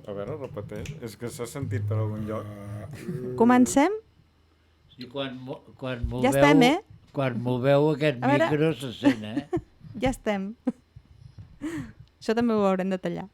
A veure, repeteix. És que s'ha sentit per algun lloc. Comencem? Sí, quan moveu, Ja estem, quan moveu aquest micro se sent, Ja estem. Això també ho haurem de tallar.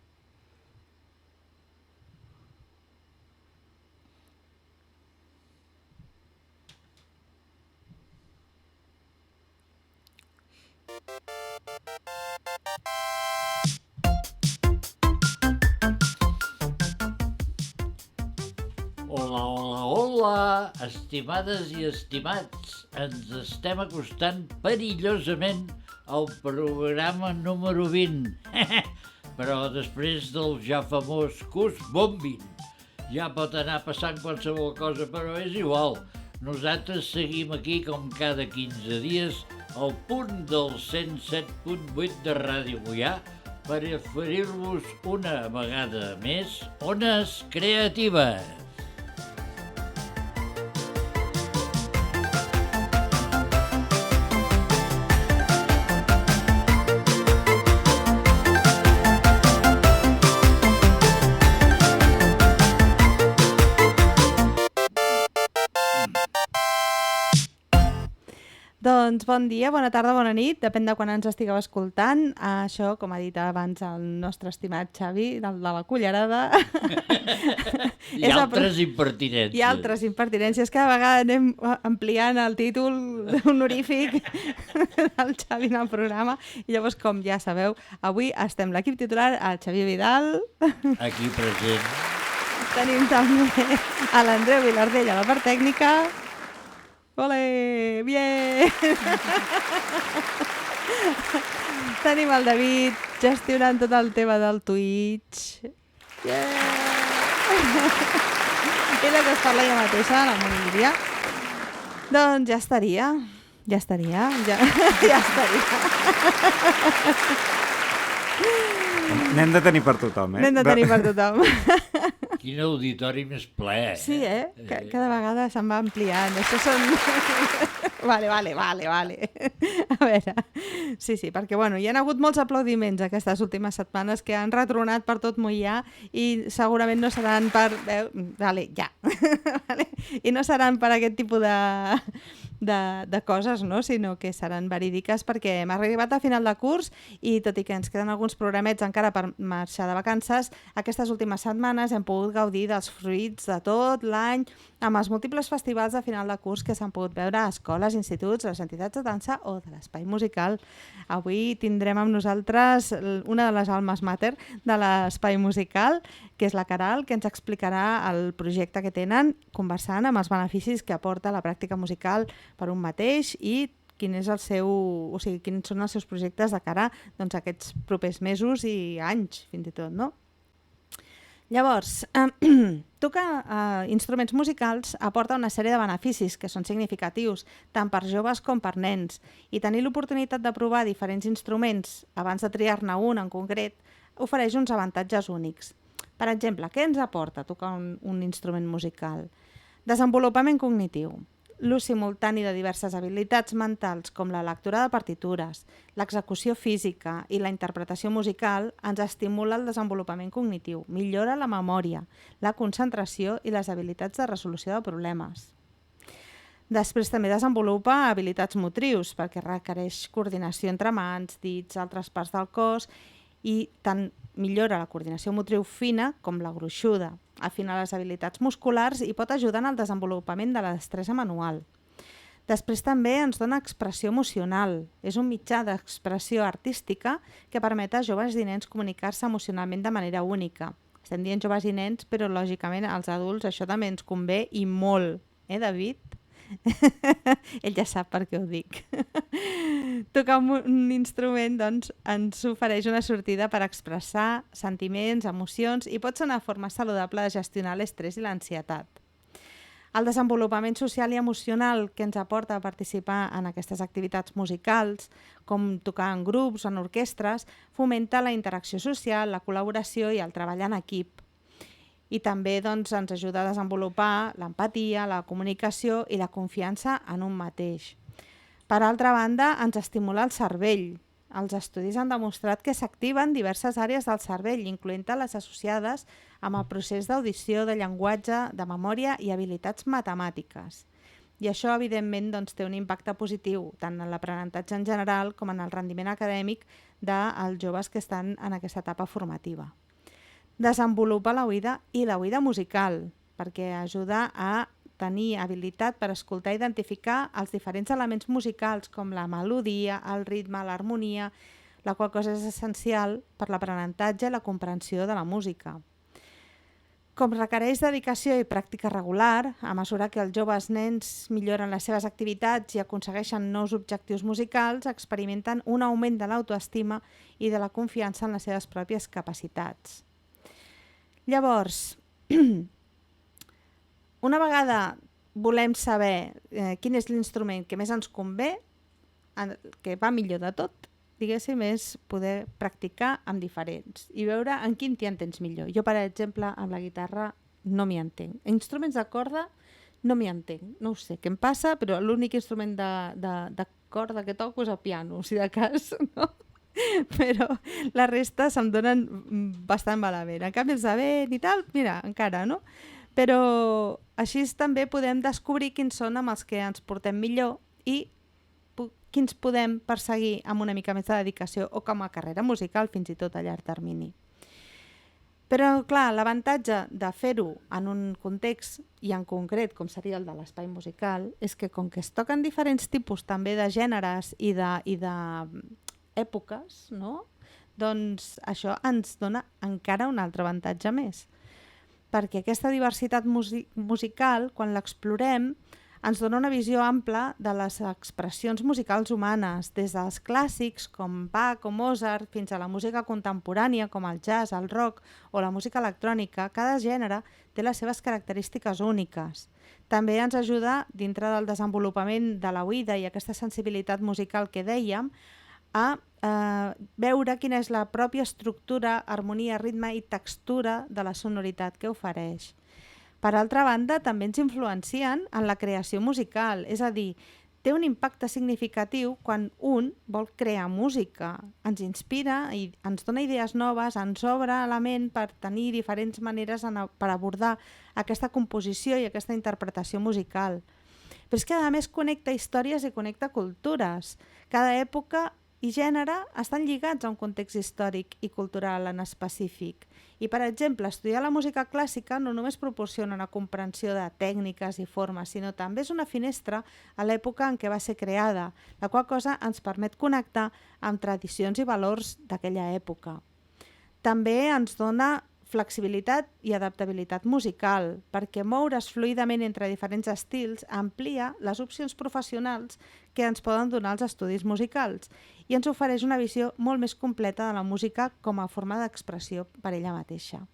Hola, hola, hola, estimades i estimats. Ens estem acostant perillosament al programa número 20. Però després del ja famós Cus Bombin. Ja pot anar passant qualsevol cosa, però és igual. Nosaltres seguim aquí com cada 15 dies al punt del 107.8 de Ràdio Moià per oferir-vos una vegada més Ones Creatives. Doncs bon dia, bona tarda, bona nit, depèn de quan ens estigueu escoltant. Això, com ha dit abans el nostre estimat Xavi, de la cullerada. I altres impertinències. I altres impertinències. Cada vegada anem ampliant el títol honorífic del Xavi en el programa. I llavors, com ja sabeu, avui estem l'equip titular, el Xavi Vidal. Aquí present. Tenim també a l'Andreu Vilardell a la part tècnica. Ole, bien! Tenim el David gestionant tot el tema del Twitch. Yeah! I la que es parla jo mateixa, la Monília. Doncs ja estaria. Ja estaria. N'hem de tenir per tothom, N'hem de tenir per tothom. Quin auditori més ple, Sí, cada vegada se'n va ampliant. Això són... Vale. A veure, sí, perquè bueno, hi ha hagut molts aplaudiments aquestes últimes setmanes que han retronat per tot Moià i segurament no seran per... Vale, ja. Vale? I no seran per aquest tipus de coses, no? Sinó que seran verídiques perquè hem arribat a final de curs i tot i que ens queden alguns programets encara per marxar de vacances, aquestes últimes setmanes hem pogut gaudir dels fruits de tot l'any amb els múltiples festivals de final de curs que s'han pogut veure a escoles, instituts, les entitats de dansa o de l'espai musical. Avui tindrem amb nosaltres una de les almes mater de l'espai musical, que és la Caral, que ens explicarà el projecte que tenen, conversant amb els beneficis que aporta la pràctica musical per un mateix i quins són els seus projectes de cara a aquests propers mesos i anys, fins i tot, no? Llavors, tocar instruments musicals aporta una sèrie de beneficis que són significatius, tant per joves com per nens, i tenir l'oportunitat de provar diferents instruments abans de triar-ne un en concret ofereix uns avantatges únics. Per exemple, què ens aporta tocar un instrument musical? Desenvolupament cognitiu. L'ús simultani de diverses habilitats mentals com la lectura de partitures, l'execució física i la interpretació musical ens estimula el desenvolupament cognitiu, millora la memòria, la concentració i les habilitats de resolució de problemes. Després també desenvolupa habilitats motrius perquè requereix coordinació entre mans, dits, altres parts del cos i tant millora la coordinació motriu fina com la gruixuda, afina les habilitats musculars i pot ajudar en el desenvolupament de la destresa manual. Després també ens dona expressió emocional. És un mitjà d'expressió artística que permet a joves i nens comunicar-se emocionalment de manera única. Estem dient joves i nens, però lògicament als adults això també ens convé i molt. David? Ell ja sap per què ho dic. Tocar un instrument doncs, ens ofereix una sortida per expressar sentiments, emocions i pot ser una forma saludable de gestionar l'estrès i l'ansietat. El desenvolupament social i emocional que ens aporta a participar en aquestes activitats musicals, com tocar en grups o en orquestres, fomenta la interacció social, la col·laboració i el treball en equip. I també doncs, ens ajuda a desenvolupar l'empatia, la comunicació i la confiança en un mateix. Per altra banda, ens estimula el cervell. els estudis han demostrat que s'activen diverses àrees del cervell, incloent les associades amb el procés d'audició, de llenguatge, de memòria i habilitats matemàtiques. I això, evidentment, doncs, té un impacte positiu tant en l'aprenentatge en general com en el rendiment acadèmic dels joves que estan en aquesta etapa formativa. Desenvolupa l'oïda i l'oïda musical, perquè ajuda a tenir habilitat per escoltar i identificar els diferents elements musicals com la melodia, el ritme, l'harmonia, la qual cosa és essencial per l'aprenentatge i la comprensió de la música. Com requereix dedicació i pràctica regular, a mesura que els joves nens milloren les seves activitats i aconsegueixen nous objectius musicals, experimenten un augment de l'autoestima i de la confiança en les seves pròpies capacitats. Llavors, una vegada volem saber quin és l'instrument que més ens convé, que va millor de tot, diguéssim, és poder practicar amb diferents i veure en quin t'hi entens millor. Jo, per exemple, amb la guitarra no m'hi entenc. Instruments de corda no m'hi entenc. No ho sé què em passa, però l'únic instrument de corda que toco és el piano, si de cas, no? Però la resta se'm donen bastant malament. En canvi, els de vent i tal, mira, encara, no? Però així també podem descobrir quins són amb els que ens portem millor i quins podem perseguir amb una mica més de dedicació o com a carrera musical, fins i tot a llarg termini. Però, clar, l'avantatge de fer-ho en un context, i en concret, com seria el de l'espai musical, és que com que es toquen diferents tipus també de gèneres i d'èpoques, no? Doncs això ens dona encara un altre avantatge més. Perquè aquesta diversitat musical, quan l'explorem, ens dona una visió ampla de les expressions musicals humanes, des dels clàssics com Bach o Mozart fins a la música contemporània com el jazz, el rock o la música electrònica. Cada gènere té les seves característiques úniques. També ens ajuda, dintre del desenvolupament de l'oïda i aquesta sensibilitat musical que dèiem, a veure quina és la pròpia estructura, harmonia, ritme i textura de la sonoritat que ofereix. Per altra banda, també ens influencien en la creació musical, és a dir, té un impacte significatiu quan un vol crear música. Ens inspira i ens dona idees noves, ens obre la ment per tenir diferents maneres per abordar aquesta composició i aquesta interpretació musical. Però és que a més connecta històries i connecta cultures. Cada època i gènere estan lligats a un context històric i cultural en específic. I, per exemple, estudiar la música clàssica no només proporciona una comprensió de tècniques i formes, sinó també és una finestra a l'època en què va ser creada, la qual cosa ens permet connectar amb tradicions i valors d'aquella època. També ens dona flexibilitat i adaptabilitat musical, perquè moure's fluidament entre diferents estils amplia les opcions professionals que ens poden donar els estudis musicals i ens ofereix una visió molt més completa de la música com a forma d'expressió per ella mateixa.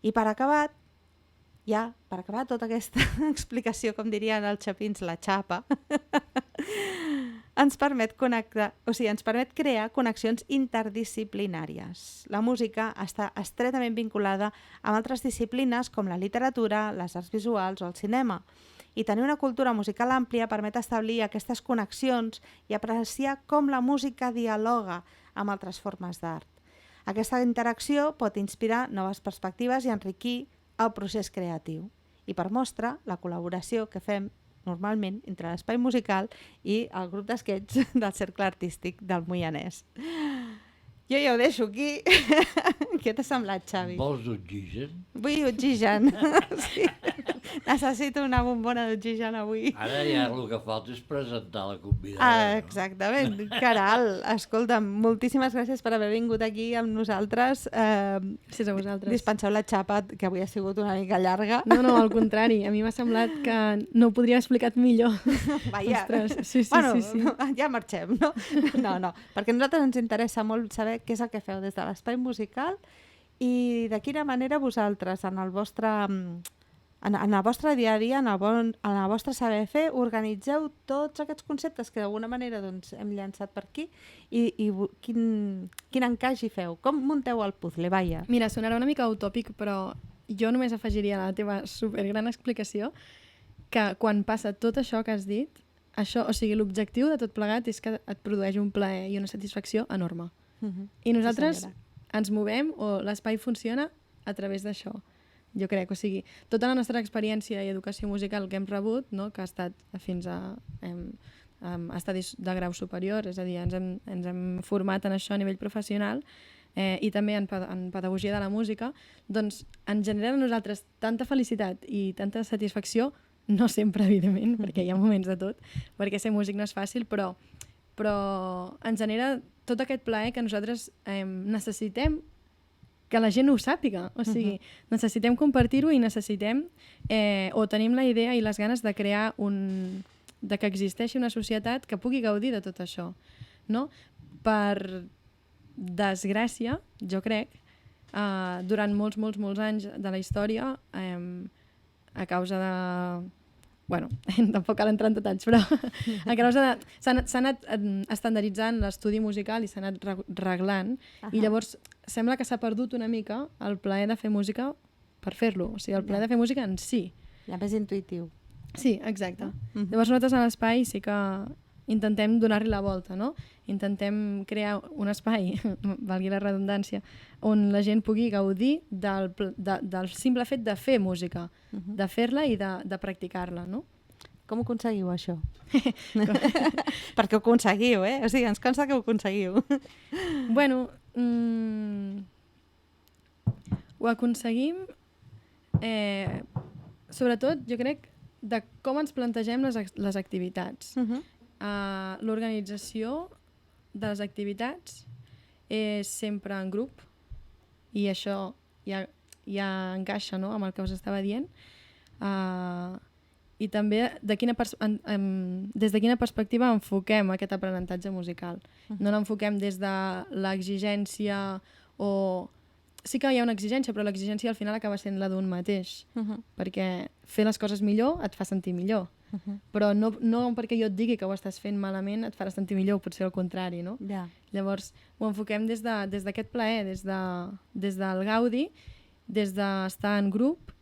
I per acabar tota aquesta explicació, com dirien els xapins, la xapa, ens permet crear connexions interdisciplinàries. La música està estretament vinculada amb altres disciplines com la literatura, les arts visuals o el cinema. I tenir una cultura musical àmplia permet establir aquestes connexions i apreciar com la música dialoga amb altres formes d'art. Aquesta interacció pot inspirar noves perspectives i enriquir el procés creatiu. I per mostra, la col·laboració que fem normalment entre l'espai musical i el grup d'esquets del Cercle Artístic del Moianès. Jo ja ho deixo aquí. Què t'ha semblat, Xavi? Vols oxigen? Vull oxigen. Sí. Necessito una bombona d'oxigen avui. Ara ja el que falta és presentar la convidada. Exactament. Caral, escolta'm, moltíssimes gràcies per haver vingut aquí amb nosaltres. Gràcies a vosaltres. Dispenseu la xapa, que avui ha sigut una mica llarga. No, al contrari. A mi m'ha semblat que no ho podria haver explicat millor. Vaja. Ostres, sí. Ja marxem, no? No, perquè a nosaltres ens interessa molt saber què és el que feu des de l'espai musical i de quina manera vosaltres, en el vostre dia a dia, en el vostre saber fer, organitzeu tots aquests conceptes que d'alguna manera doncs, hem llançat per aquí i quin encaix hi feu? Com munteu el puzzle? Vaja. Mira, sonarà una mica utòpic, però jo només afegiria a la teva supergran explicació que quan passa tot això que has dit, això, o sigui, l'objectiu de tot plegat és que et produeix un plaer i una satisfacció enorme. I nosaltres ens movem, o l'espai funciona a través d'això, jo crec. O sigui, tota la nostra experiència i educació musical que hem rebut, no?, que ha estat fins a estadis de grau superior, és a dir, ens hem format en això a nivell professional, i també en pedagogia de la música, doncs ens genera a nosaltres tanta felicitat i tanta satisfacció, no sempre, evidentment, perquè hi ha moments de tot, perquè ser músic no és fàcil, però ens genera tot aquest plaer que nosaltres necessitem que la gent ho sàpiga. O sigui, necessitem compartir-ho i necessitem, o tenim la idea i les ganes de crear de que existeixi una societat que pugui gaudir de tot això, no? Per desgràcia, jo crec, durant molts anys de la història, a causa de... Bueno, tampoc cal entrar en detalls, però a causa de... S'ha anat estandarditzant l'estudi musical i s'ha anat reglant, i llavors sembla que s'ha perdut una mica el plaer de fer música per fer-lo. O sigui, el plaer de fer música en si. Ja més intuïtiu. Sí, exacte. Llavors nosaltres a l'espai sí que intentem donar-li la volta, no? Intentem crear un espai, valgui la redundància, on la gent pugui gaudir del simple fet de fer música, de fer-la i de practicar-la, no? Com ho aconseguiu, això? Perquè ho aconseguiu, eh? O sigui, ens consta que ho aconseguiu. Bueno, ho aconseguim, sobretot, jo crec, de com ens plantegem les activitats. L'organització de les activitats és sempre en grup, i això ja encaixa, no?, amb el que us estava dient. I també des de quina perspectiva enfoquem aquest aprenentatge musical. No l'enfoquem des de l'exigència, o... Sí que hi ha una exigència, però l'exigència al final acaba sent la d'un mateix, perquè fer les coses millor et fa sentir millor. Però no perquè jo et digui que ho estàs fent malament et farà sentir millor, potser al contrari, no? Llavors ho enfoquem des d'aquest plaer, des del gaudi, des d'estar en grup,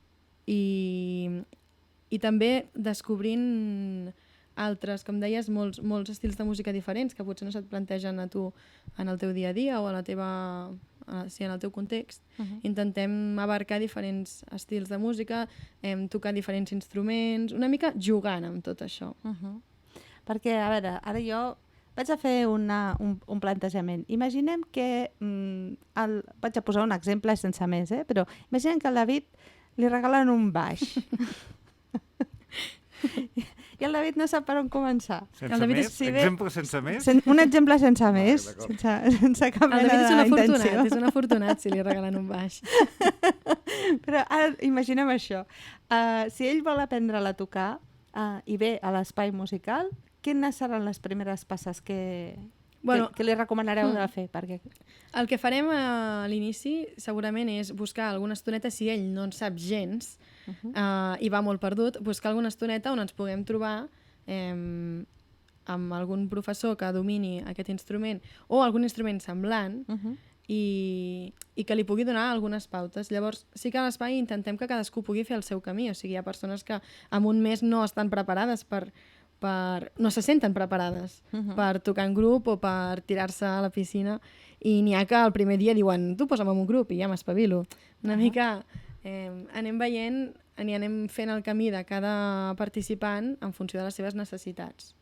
i també descobrint altres, com deies, molts estils de música diferents que potser no se't plantegen a tu en el teu dia a dia o en el teu context. Intentem abarcar diferents estils de música, tocar diferents instruments, una mica jugant amb tot això. Perquè, a veure, ara jo vaig a fer un plantejament. Imaginem que... vaig a posar un exemple sense més, però imaginem que al David li regalen un baix. I el David no sap per on començar. Sense més? Exemple sense més? Un exemple sense més, sense cap mena d'intenció. És un afortunat si li regalen un baix. Però ara imaginem això. Si ell vol aprendre-la a tocar i ve a l'espai musical, quines seran les primeres passes que li recomanareu de fer? Perquè... El que farem a l'inici segurament és buscar alguna estoneta, si ell no en sap gens i va molt perdut, buscar alguna estoneta on ens puguem trobar amb algun professor que domini aquest instrument o algun instrument semblant i que li pugui donar algunes pautes. Llavors, sí que a l'espai intentem que cadascú pugui fer el seu camí. O sigui, hi ha persones que en un mes no estan preparades no se senten preparades per tocar en grup o per tirar-se a la piscina, i n'hi ha que el primer dia diuen tu posa'm en un grup i ja m'espavilo. Una mica anem veient i anem fent el camí de cada participant en funció de les seves necessitats.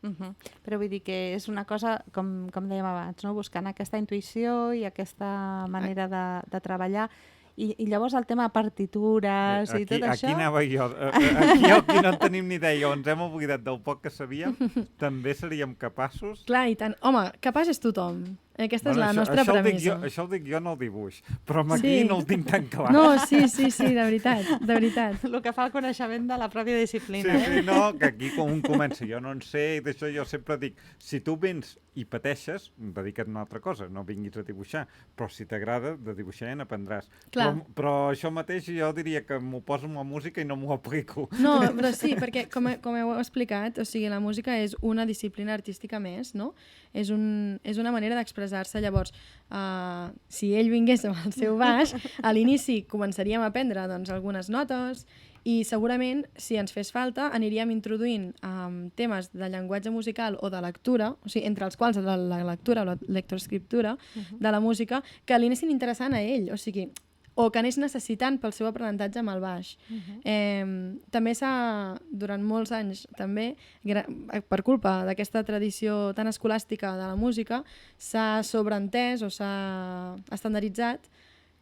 Però vull dir que és una cosa, com dèiem abans, no? Buscant aquesta intuïció i aquesta manera de treballar. I llavors el tema partitures i tot això... Aquí anava jo. Aquí no en tenim ni idea. O ens hem oblidat del poc que sabíem, també seríem capaços... Clar, i tant. Home, capaç és tothom. Aquesta és la nostra premissa. Això ho dic jo en el dibuix, però aquí no ho tinc tan clar. No, sí, de veritat. El que fa el coneixement de la pròpia disciplina. Sí, no, que aquí com un comença, jo no en sé, i d'això jo sempre dic, si tu vens i pateixes, dedica't a una altra cosa, no vinguis a dibuixar, però si t'agrada, de dibuixar ja n'aprendràs. Però això mateix jo diria que m'ho poso amb la música i no m'ho aplico. No, però sí, perquè com heu explicat, o sigui, la música és una disciplina artística més, no? És una manera d'expressar expressar-se. Llavors, si ell vingués amb el seu baix, a l'inici començaríem a aprendre doncs, algunes notes i segurament, si ens fes falta, aniríem introduint temes de llenguatge musical o de lectura, o sigui, entre els quals la lectura o la lectoescriptura de la música, que li anessin interessant a ell, o sigui, o que anés necessitant pel seu aprenentatge amb el baix. També durant molts anys, també, per culpa d'aquesta tradició tan escolàstica de la música, s'ha sobreentès o s'ha estandarditzat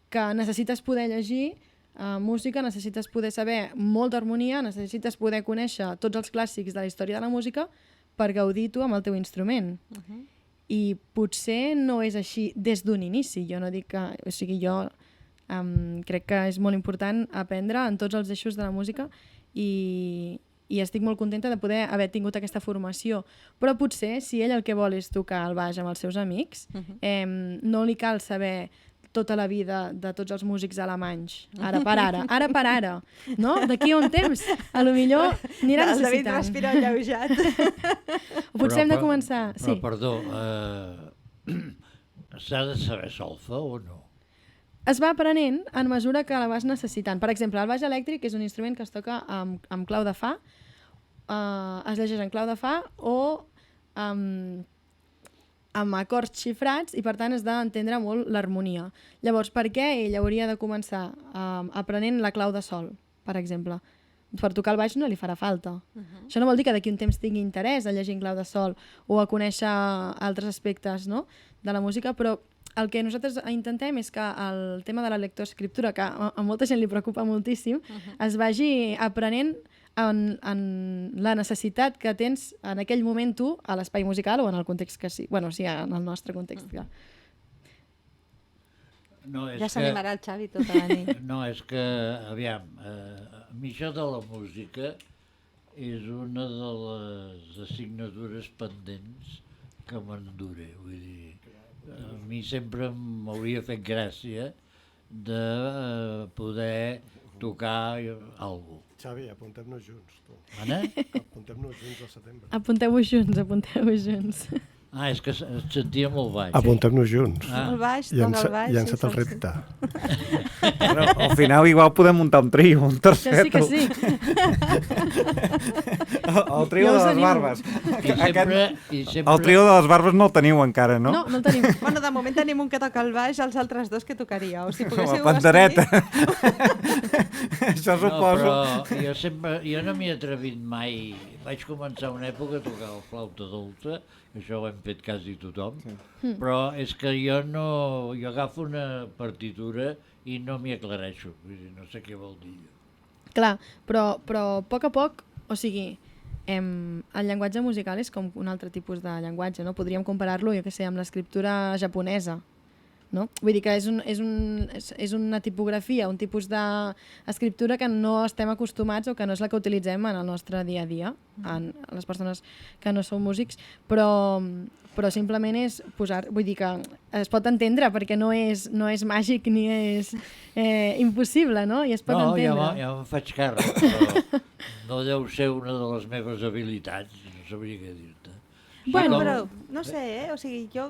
que necessites poder llegir música, necessites poder saber molta harmonia, necessites poder conèixer tots els clàssics de la història de la música per gaudir tu amb el teu instrument. I potser no és així des d'un inici. Jo no dic que... O sigui, jo crec que és molt important aprendre en tots els eixos de la música i estic molt contenta de poder haver tingut aquesta formació. Però potser, si ell el que vol és tocar el baix amb els seus amics, no li cal saber tota la vida de tots els músics alemanys, ara per ara, no? D'aquí a un temps, a lo millor anirà necessitant. El David respira alleujat. Potser hem de començar... Però, perdó, s'ha de saber solfa o no? Es va aprenent en mesura que la vas necessitant. Per exemple, el baix elèctric és un instrument que es toca amb clau de fa, es llegeix en clau de fa o amb acords xifrats i per tant has d'entendre molt l'harmonia. Llavors, per què ell hauria de començar aprenent la clau de sol, per exemple? Per tocar el baix no li farà falta. Això no vol dir que d'aquí un temps tingui interès a llegir en clau de sol o a conèixer altres aspectes, no?, de la música, però el que nosaltres intentem és que el tema de la lectoescriptura, que a molta gent li preocupa moltíssim, es vagi aprenent en la necessitat que tens en aquell moment tu a l'espai musical o en el context que sigui. Bueno, sí, en el nostre context. No, ja s'animarà el Xavi tota la nit. No, és que, aviam, a mi això de la música és una de les assignatures pendents que m'endure, vull dir, a mi sempre m'hauria fet gràcia de poder tocar alguna cosa. Xavi, apuntem-nos junts, tu. Anna? Apuntem-nos junts al setembre. Apunteu-vos junts. Ah, és que et sentia molt baix. Apuntem-nos junts. El baix, toca el baix. Llança't el repte. Però al final igual podem muntar un trio, un tercet. Que sí. El trio de les barbes. I sempre... El trio de les barbes no el teniu encara, no? No el tenim. Bueno, de moment tenim un que toca el baix, els altres dos que tocaríeu. Si poguéssiu La pandereta. Això suposo. No, però jo no m'hi he atrevit mai. Vaig començar una època a tocar el flauta dolça, això ho hem fet quasi tothom, però és que jo agafo una partitura i no m'hi aclareixo, vull dir, no sé què vol dir. Clar, però a poc, o sigui, el llenguatge musical és com un altre tipus de llenguatge, no? Podríem comparar-lo, jo què sé, amb l'escriptura japonesa, no? Vull dir que és una tipografia, un tipus d'escriptura que no estem acostumats o que no és la que utilitzem en el nostre dia a dia, en les persones que no som músics, però simplement és posar... Vull dir que es pot entendre perquè no és màgic ni és impossible, no? I es pot entendre. Ja me'n faig càrrec, però no deu ser una de les meves habilitats, no sabria què dir-te. Bueno, però no sé, o sigui, jo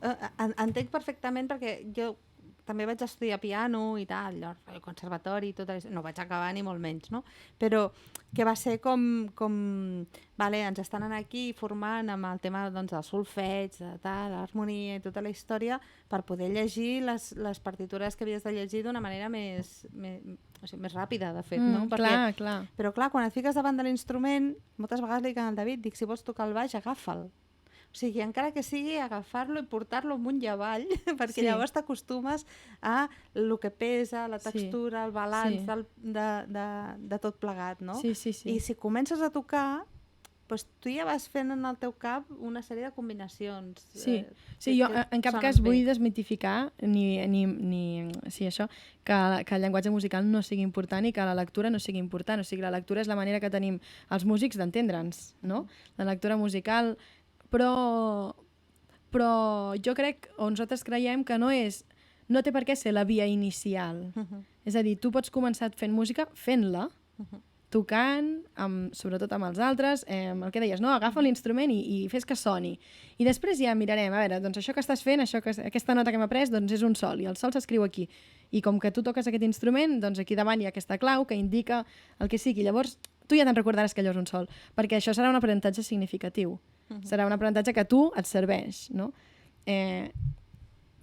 entenc perfectament perquè jo també vaig estudiar piano i tal, al conservatori, no ho vaig acabar ni molt menys, no? Però que va ser com vale, ens estan aquí formant amb el tema doncs, del solfeig, de tal, l'harmonia i tota la història per poder llegir les partitures que havies de llegir d'una manera més ràpida, de fet, no? Clar. Però clar, quan et fiques davant de l'instrument, moltes vegades li dic al David, si vols tocar el baix, agafa'l. O sigui, encara que sigui agafar-lo i portar-lo amunt i avall, perquè llavors t'acostumes a el que pesa, la textura, el balanç de tot plegat, no? Sí. I si comences a tocar, doncs tu ja vas fent en el teu cap una sèrie de combinacions. Sí, jo en cap cas vull desmitificar això, que el llenguatge musical no sigui important i que la lectura no sigui important. O sigui, la lectura és la manera que tenim els músics d'entendre'ns, no? La lectura musical... Però jo crec, o nosaltres creiem que no té per què ser la via inicial. És a dir, tu pots començar fent música fent-la. tocant, sobretot amb els altres, el que deies, no? Agafa l'instrument i fes que soni. I després ja mirarem, a veure, doncs això que estàs fent, aquesta nota que hem après, doncs és un sol, i el sol s'escriu aquí. I com que tu toques aquest instrument, doncs aquí davant hi ha aquesta clau que indica el que sigui. Llavors, tu ja te'n recordaràs que allò és un sol, perquè això serà un aprenentatge significatiu. Serà un aprenentatge que a tu et serveix, no?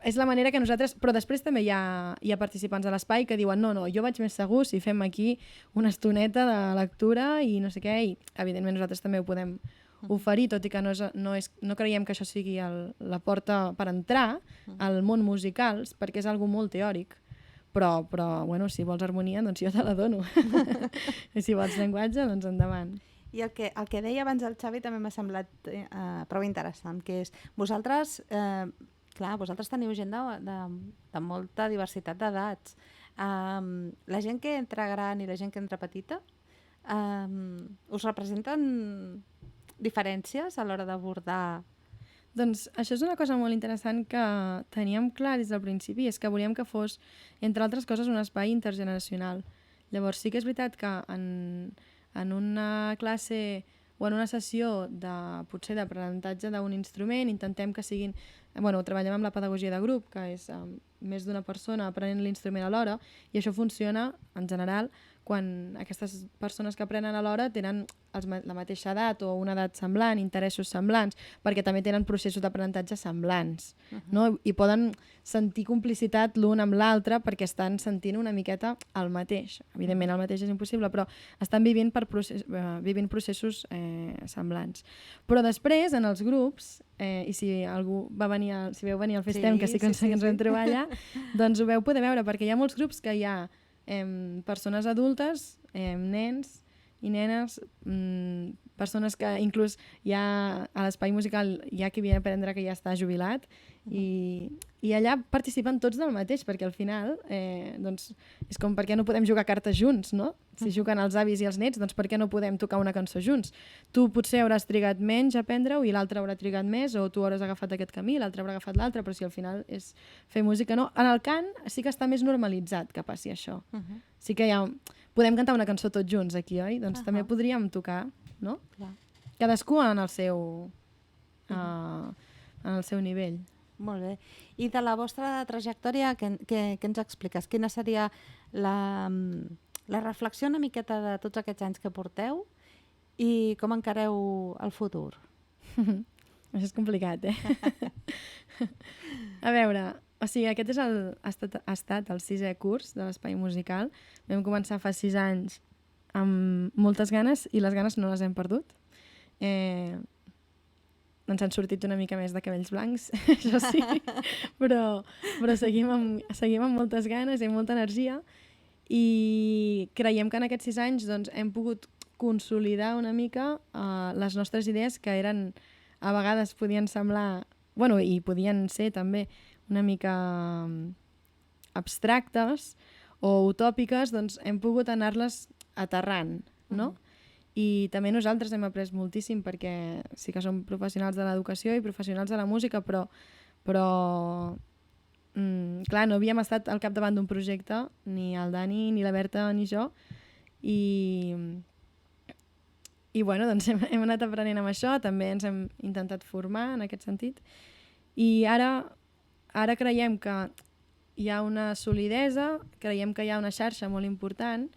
És la manera que nosaltres... Però després també hi ha participants de l'espai que diuen no, jo vaig més segur si fem aquí una estoneta de lectura i no sé què, i evidentment nosaltres també ho podem oferir, tot i que no creiem que això sigui la porta per entrar al món musicals, perquè és algo molt teòric. Però bueno, si vols harmonia, doncs jo te la dono. I si vols llenguatge, doncs endavant. I el que deia abans el Xavi també m'ha semblat prou interessant, que és vosaltres... Clar, vosaltres teniu gent de molta diversitat d'edats. La gent que entra gran i la gent que entra petita, us representen diferències a l'hora d'abordar? Doncs això és una cosa molt interessant que teníem clar des del principi, és que volíem que fos, entre altres coses, un espai intergeneracional. Llavors sí que és veritat que en una classe o en una sessió potser d'aprenentatge d'un instrument intentem que siguin... Bueno, treballem amb la pedagogia de grup, que és més d'una persona aprenent l'instrument alhora, i això funciona, en general, quan aquestes persones que aprenen alhora tenen la mateixa edat o una edat semblant, interessos semblants, perquè també tenen processos d'aprenentatge semblants, no? I poden sentir complicitat l'un amb l'altre perquè estan sentint una miqueta el mateix. Evidentment el mateix és impossible, però estan vivint processos semblants. Però després, en els grups, i si algú si veu venir al Festem, que sí que ens vam trobar allà, doncs ho veu poder veure, perquè hi ha molts grups que hi ha persones adultes, nens i nenes, persones que inclús a l'espai musical hi ha qui ve a aprendre que ja està jubilat i allà participen tots del mateix, perquè al final doncs, és com per què no podem jugar cartes junts, no? Si juguen els avis i els nets, doncs per què no podem tocar una cançó junts? Tu potser hauràs trigat menys a aprendre-ho i l'altre haurà trigat més, o tu hauràs agafat aquest camí i l'altre haurà agafat l'altre, però si al final és fer música, no. En el cant sí que està més normalitzat que passi això. Sí que podem cantar una cançó tots junts aquí, oi? Doncs també podríem tocar, no? Clar. Cadascú en el seu nivell. Molt bé. I de la vostra trajectòria, què ens expliques? Quina seria la reflexió una miqueta de tots aquests anys que porteu i com encareu el futur? Això és complicat, A veure, o sigui, aquest ha estat el 6è curs de l'Espai Musical. Vam començar fa 6 anys amb moltes ganes i les ganes no les hem perdut. Ens han sortit una mica més de cabells blancs, això sí, però seguim amb moltes ganes i molta energia i creiem que en aquests 6 anys doncs, hem pogut consolidar una mica les nostres idees que eren, a vegades podien semblar, bueno, i podien ser també una mica abstractes o utòpiques, doncs hem pogut anar-les aterrant, no? I també nosaltres hem après moltíssim perquè sí que som professionals de l'educació i professionals de la música, però clar, no havíem estat al capdavant d'un projecte, ni el Dani, ni la Berta, ni jo, i bueno, doncs hem anat aprenent amb això, també ens hem intentat formar en aquest sentit, i ara creiem que hi ha una solidesa, creiem que hi ha una xarxa molt important,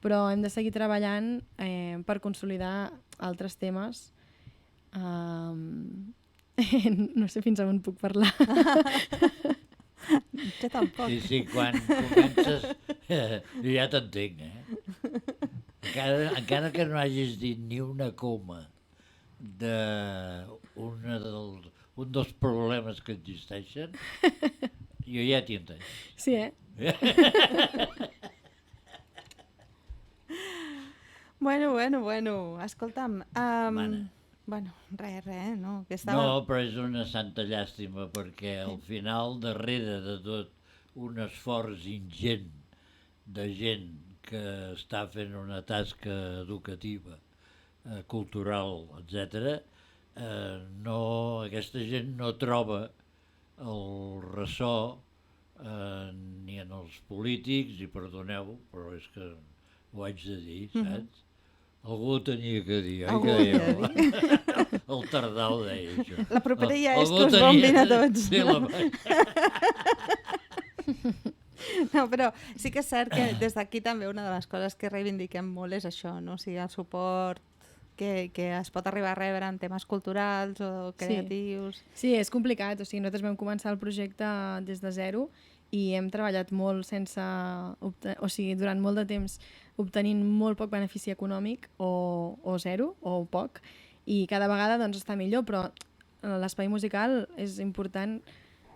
però hem de seguir treballant per consolidar altres temes. No sé fins on puc parlar. Jo tampoc. Sí, quan comences... ja t'entenc, Encara que no hagis dit ni una coma d'un dels problemes que existeixen, jo ja t'hi entenc. Sí, Bueno, escolta'm... Bueno, res, no? Que estava... No, però és una santa llàstima, perquè al final, darrere de tot un esforç ingent de gent que està fent una tasca educativa, cultural, etc., aquesta gent no troba el ressò ni en els polítics, i perdoneu, però és que ho haig de dir, saps? Algú tenia que dir, oi? Algú Que havia de dèieu? El Tardau deia això. La propera ja és Algú que us tenia bombin a de tots. fer la- No, però sí que és cert que des d'aquí també una de les coses que reivindiquem molt és això, no? O sigui, el suport que es pot arribar a rebre en temes culturals o creatius. Sí, és complicat. O sigui, nosaltres vam començar el projecte des de zero i hem treballat molt sense... O sigui, durant molt de temps obtenint molt poc benefici econòmic o zero o poc, i cada vegada doncs, està millor, però l'espai musical és important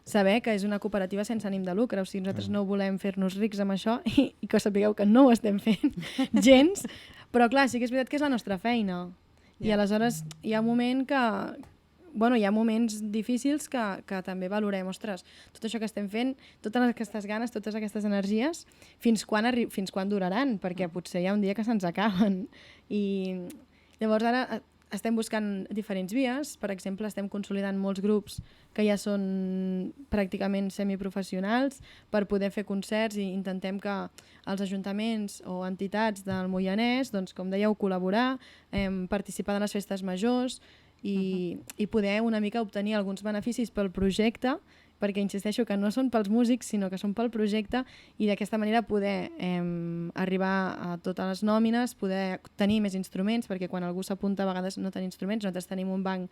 saber que és una cooperativa sense ànim de lucre, o sigui, nosaltres no volem fer-nos rics amb això i que sapigueu que no ho estem fent gens, però clar, sí que és veritat que és la nostra feina. I aleshores hi ha un moment que... Bueno, hi ha moments difícils que també valorem, ostres, tot això que estem fent, totes aquestes ganes, totes aquestes energies, fins quan duraran? Perquè potser hi ha un dia que se'ns acaben. I llavors ara estem buscant diferents vies. Per exemple, estem consolidant molts grups que ja són pràcticament semiprofessionals per poder fer concerts, i intentem que els ajuntaments o entitats del Moianès, doncs, com dèieu, col·laborar, participar de les festes majors i poder una mica obtenir alguns beneficis pel projecte, perquè insisteixo que no són pels músics, sinó que són pel projecte, i d'aquesta manera poder arribar a totes les nòmines, poder tenir més instruments, perquè quan algú s'apunta a vegades no tenim instruments, nosaltres tenim un banc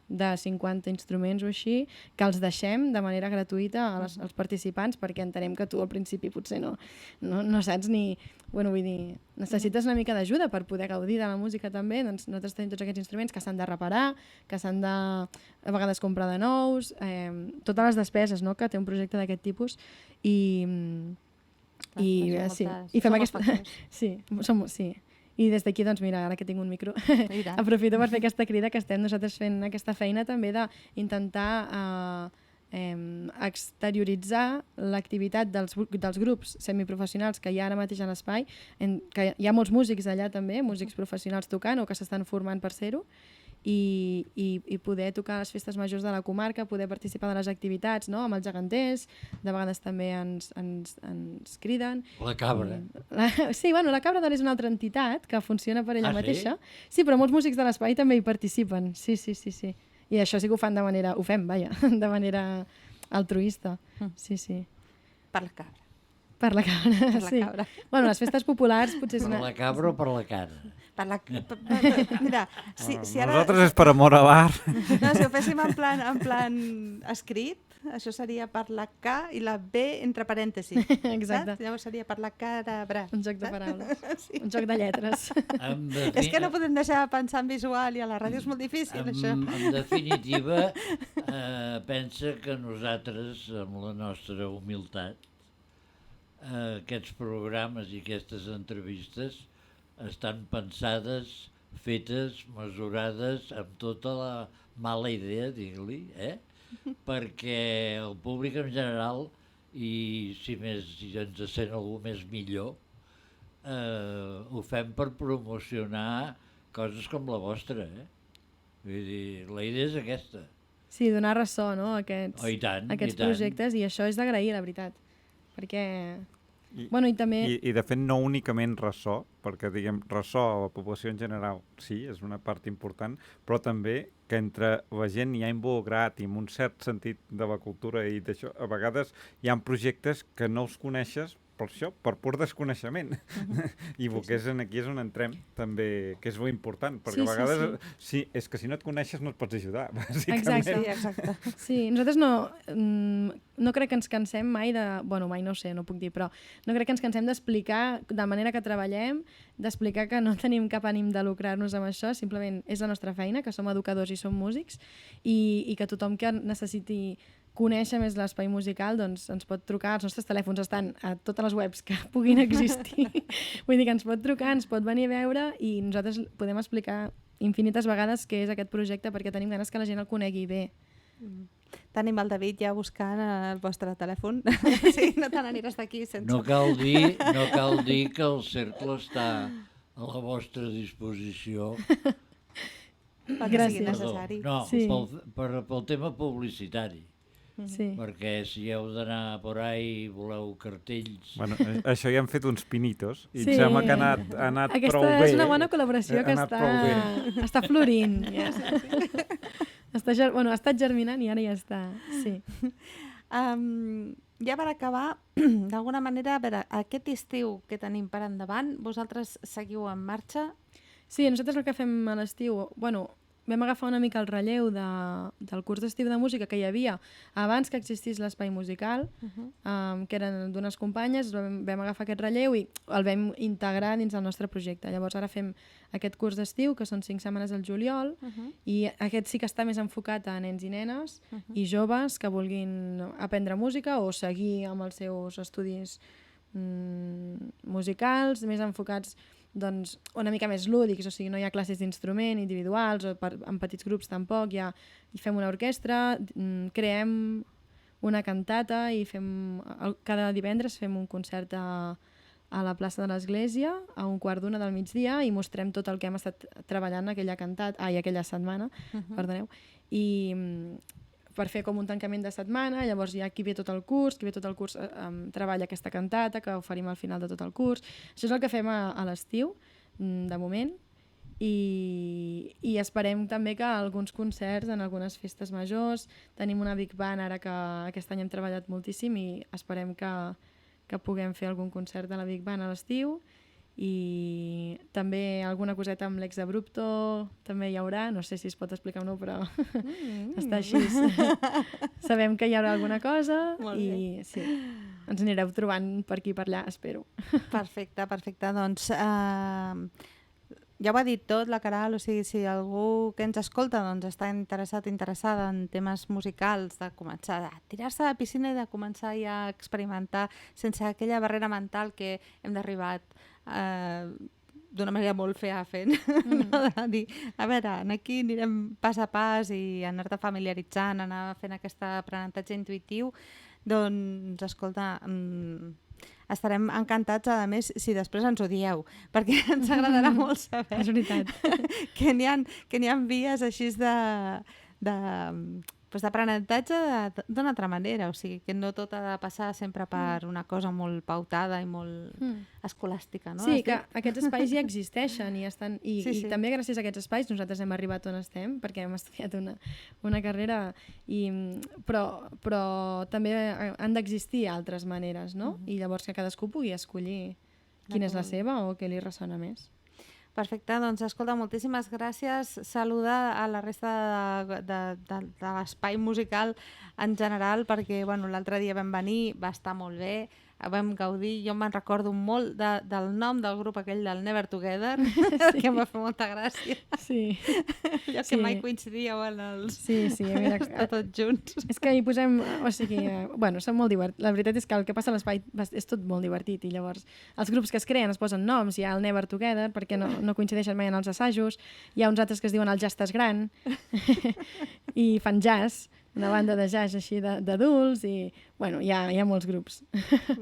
de 50 instruments o així, que els deixem de manera gratuïta als participants, perquè entenem que tu al principi potser no saps ni... Bueno, vull dir, necessites una mica d'ajuda per poder gaudir de la música també, doncs nosaltres tenim tots aquests instruments que s'han de reparar, que s'han de a vegades comprar de nous, totes les despeses, no?, que té un projecte d'aquest tipus, i fem aquesta... Sí. I des d'aquí, doncs mira, ara que tinc un micro, aprofito per fer aquesta crida, que estem nosaltres fent aquesta feina també d'intentar exterioritzar l'activitat dels grups semiprofessionals que hi ha ara mateix a l'espai, que hi ha molts músics allà també, músics professionals tocant o que s'estan formant per ser-ho, i poder tocar a les festes majors de la comarca, poder participar de les activitats, no?, amb els geganters, de vegades també ens criden. La Cabra. Sí, bueno, la Cabra és una altra entitat que funciona per ella mateixa. Sí? Sí, però molts músics de l'espai també hi participen. Sí. I això sí que ho fan de manera altruista. Sí. Per la cabra. Per la cabra, Per la sí. cabra. Bueno, les festes populars potser és Per una... la cabra o per la cara? Mira, si ara... Nosaltres és per amor a l'art. No, si ho féssim en plan escrit, això seria per la K i la B entre parèntesis. Exacte. Saps? Llavors seria per la cabra. Un joc de paraules, Sí. un joc de lletres. És que no podem deixar de pensar en visual i a la ràdio és molt difícil, això. En definitiva, pensa que nosaltres, amb la nostra humilitat, aquests programes i aquestes entrevistes estan pensades, fetes, mesurades, amb tota la mala idea, digue-li, perquè el públic en general, i si ens sent algú més millor, ho fem per promocionar coses com la vostra, Vull dir, la idea és aquesta. Sí, donar ressò, no?, a aquests, Oh, i tant, aquests i tant. projectes, i això és d'agrair, la veritat. Perquè... Bueno, i també... I de fet no únicament ressò, perquè diguem ressò a la població en general, sí, és una part important, però també que entre la gent hi ha involucrat i amb un cert sentit de la cultura i d'això, a vegades hi ha projectes que no els coneixes per això, per pur desconeixement. I que és aquí és on entrem, també, que és molt important, perquè a vegades sí, és que si no et coneixes no et pots ajudar, bàsicament. Exacte. Sí, nosaltres no crec que ens cansem mai de... Bueno, mai no ho sé, no puc dir, però no crec que ens cansem d'explicar de manera que treballem, d'explicar que no tenim cap ànim de lucrar-nos amb això, simplement és la nostra feina, que som educadors i som músics, i que tothom que necessiti conèixer més l'espai musical, doncs ens pot trucar, els nostres telèfons estan a totes les webs que puguin existir, vull dir que ens pot trucar, ens pot venir a veure i nosaltres podem explicar infinites vegades què és aquest projecte, perquè tenim ganes que la gent el conegui bé. Tenim el David ja buscant el vostre telèfon, sí, no te n'aniràs d'aquí sense... No cal dir que el cercle està a la vostra disposició. Perquè sigui Gràcies. necessari. No, Sí. pel tema publicitari. Sí. perquè si heu d'anar por ahí i voleu cartells... Bueno, això ja hem fet uns pinitos i Sí. em sembla que ha anat Aquesta prou bé. és una bona col·laboració que Ha anat prou bé. està florint. Ja. Ha estat germinant i ara ja està. Sí. Ja per acabar, d'alguna manera, a veure, aquest estiu que tenim per endavant, vosaltres seguiu en marxa? Sí, nosaltres el que fem a l'estiu, vam agafar una mica el relleu del curs d'estiu de música que hi havia abans que existís l'espai musical, que eren d'unes companyes, vam agafar aquest relleu i el vam integrar dins del nostre projecte. Llavors ara fem aquest curs d'estiu, que són 5 setmanes al juliol, i aquest sí que està més enfocat a nens i nenes i joves que vulguin aprendre música o seguir amb els seus estudis musicals, més enfocats doncs, una mica més lúdics, o sigui, no hi ha classes d'instrument individuals o en petits grups tampoc, hi fem una orquestra, creem una cantata i cada divendres fem un concert a la plaça de l'Església a 1:15 del migdia i mostrem tot el que hem estat treballant aquella setmana, perdoneu, i per fer com un tancament de setmana, llavors hi ha qui ve tot el curs, treballa aquesta cantata que oferim al final de tot el curs. Això és el que fem a l'estiu, de moment, i esperem també que alguns concerts en algunes festes majors, tenim una Big Band ara que aquest any hem treballat moltíssim i esperem que puguem fer algun concert de la Big Band a l'estiu, i també alguna coseta amb l'exabrupto també hi haurà, no sé si es pot explicar o no, però està així. Sabem que hi haurà alguna cosa i sí, ens anireu trobant per aquí i per allà, espero. Perfecte. Doncs ja ho ha dit tot la Caral, o sigui, si algú que ens escolta doncs, està interessada en temes musicals, de començar a tirar-se a la piscina i de començar ja a experimentar sense aquella barrera mental que hem d'arribar d'una manera molt fea fent, no? De dir, a veure, aquí anirem pas a pas i anar-te familiaritzant, anar fent aquest aprenentatge intuïtiu, doncs, escolta, estarem encantats, a més, si després ens ho dieu, perquè ens agradarà molt saber És veritat. que n'hi ha vies així d'aprenentatge d'una altra manera, o sigui, que no tot ha de passar sempre per una cosa molt pautada i molt escolàstica, no? Sí, que aquests espais ja existeixen i Sí. també gràcies a aquests espais nosaltres hem arribat on estem, perquè hem estudiat una carrera, però també han d'existir altres maneres, no? I llavors que cadascú pugui escollir quina és la seva o què li ressona més. Perfecte, doncs escolta, moltíssimes gràcies. Saluda a la resta de l'espai musical en general, perquè l'altre dia vam venir, va estar molt bé, vam gaudir, jo me'n recordo molt del nom del grup aquell del Never Together, que em va fer molta gràcia. Sí. Allò que mai coincidíeu en els... Sí, mira, tots junts. És que hi posem, són molt divertits. La veritat és que el que passa a l'espai és tot molt divertit i llavors els grups que es creen es posen noms, hi ha el Never Together perquè no coincideixen mai en els assajos, hi ha uns altres que es diuen el Ja estàs gran i fan jazz, una banda de jazz així d'adults i hi ha molts grups.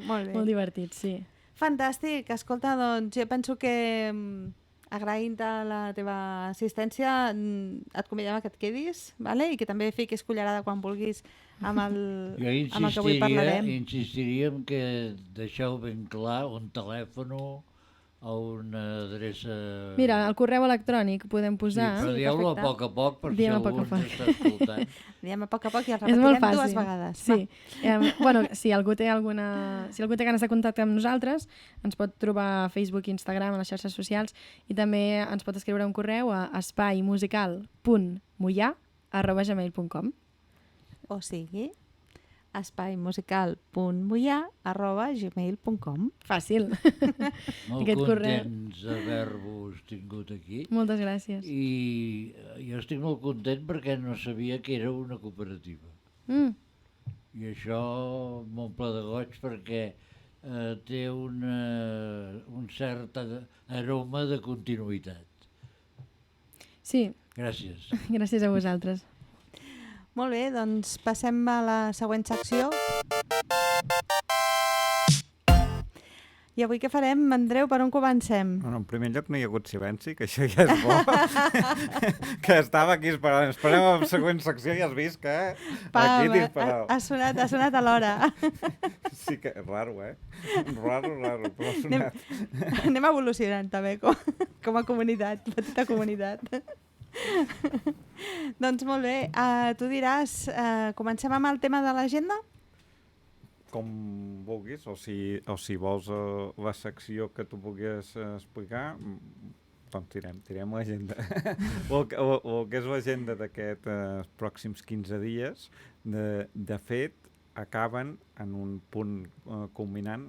Molt bé. Molt divertits, sí. Fantàstic, escolta, doncs jo penso que agraint-te la teva assistència et convidem que et quedis, vale? I que també fiquis cullerada quan vulguis amb el que avui parlarem. Jo insistiria que deixeu ben clar un telèfon a una adreça... Mira, el correu electrònic podem posar... Sí, però dieu-lo a poc per si algú ens està escoltant. Diem a poc i el és molt repetirem fàcil. 2 vegades. Sí. Si algú té ganes de contactar amb nosaltres, ens pot trobar a Facebook i Instagram, a les xarxes socials, i també ens pot escriure un correu a espaimusical.muià@gmail.com. O sigui, espaimusical.muià@gmail.com. Fàcil. Molt contents d'haver-vos tingut aquí. Moltes gràcies. I jo estic molt content perquè no sabia que era una cooperativa. I això m'omple de goig perquè té un cert aroma de continuïtat. Sí. Gràcies. Gràcies a vosaltres. Molt bé, doncs passem a la següent secció. I avui què farem, Andreu? Per on comencem? Bueno, en primer lloc no hi ha hagut silenci, que això ja és bo. Que estava aquí esperant. Esperem a la següent secció i has vist que aquí disparau. Ha sonat a l'hora. Sí que és raro, Raro, però ha sonat. Anem evolucionant també com a comunitat, petita comunitat. Doncs molt bé, tu diràs, comencem amb el tema de l'agenda? Com vulguis, o si vols la secció que tu vulguis explicar, doncs tirem l'agenda. O que és l'agenda d'aquests pròxims 15 dies, de fet, acaben en un punt culminant.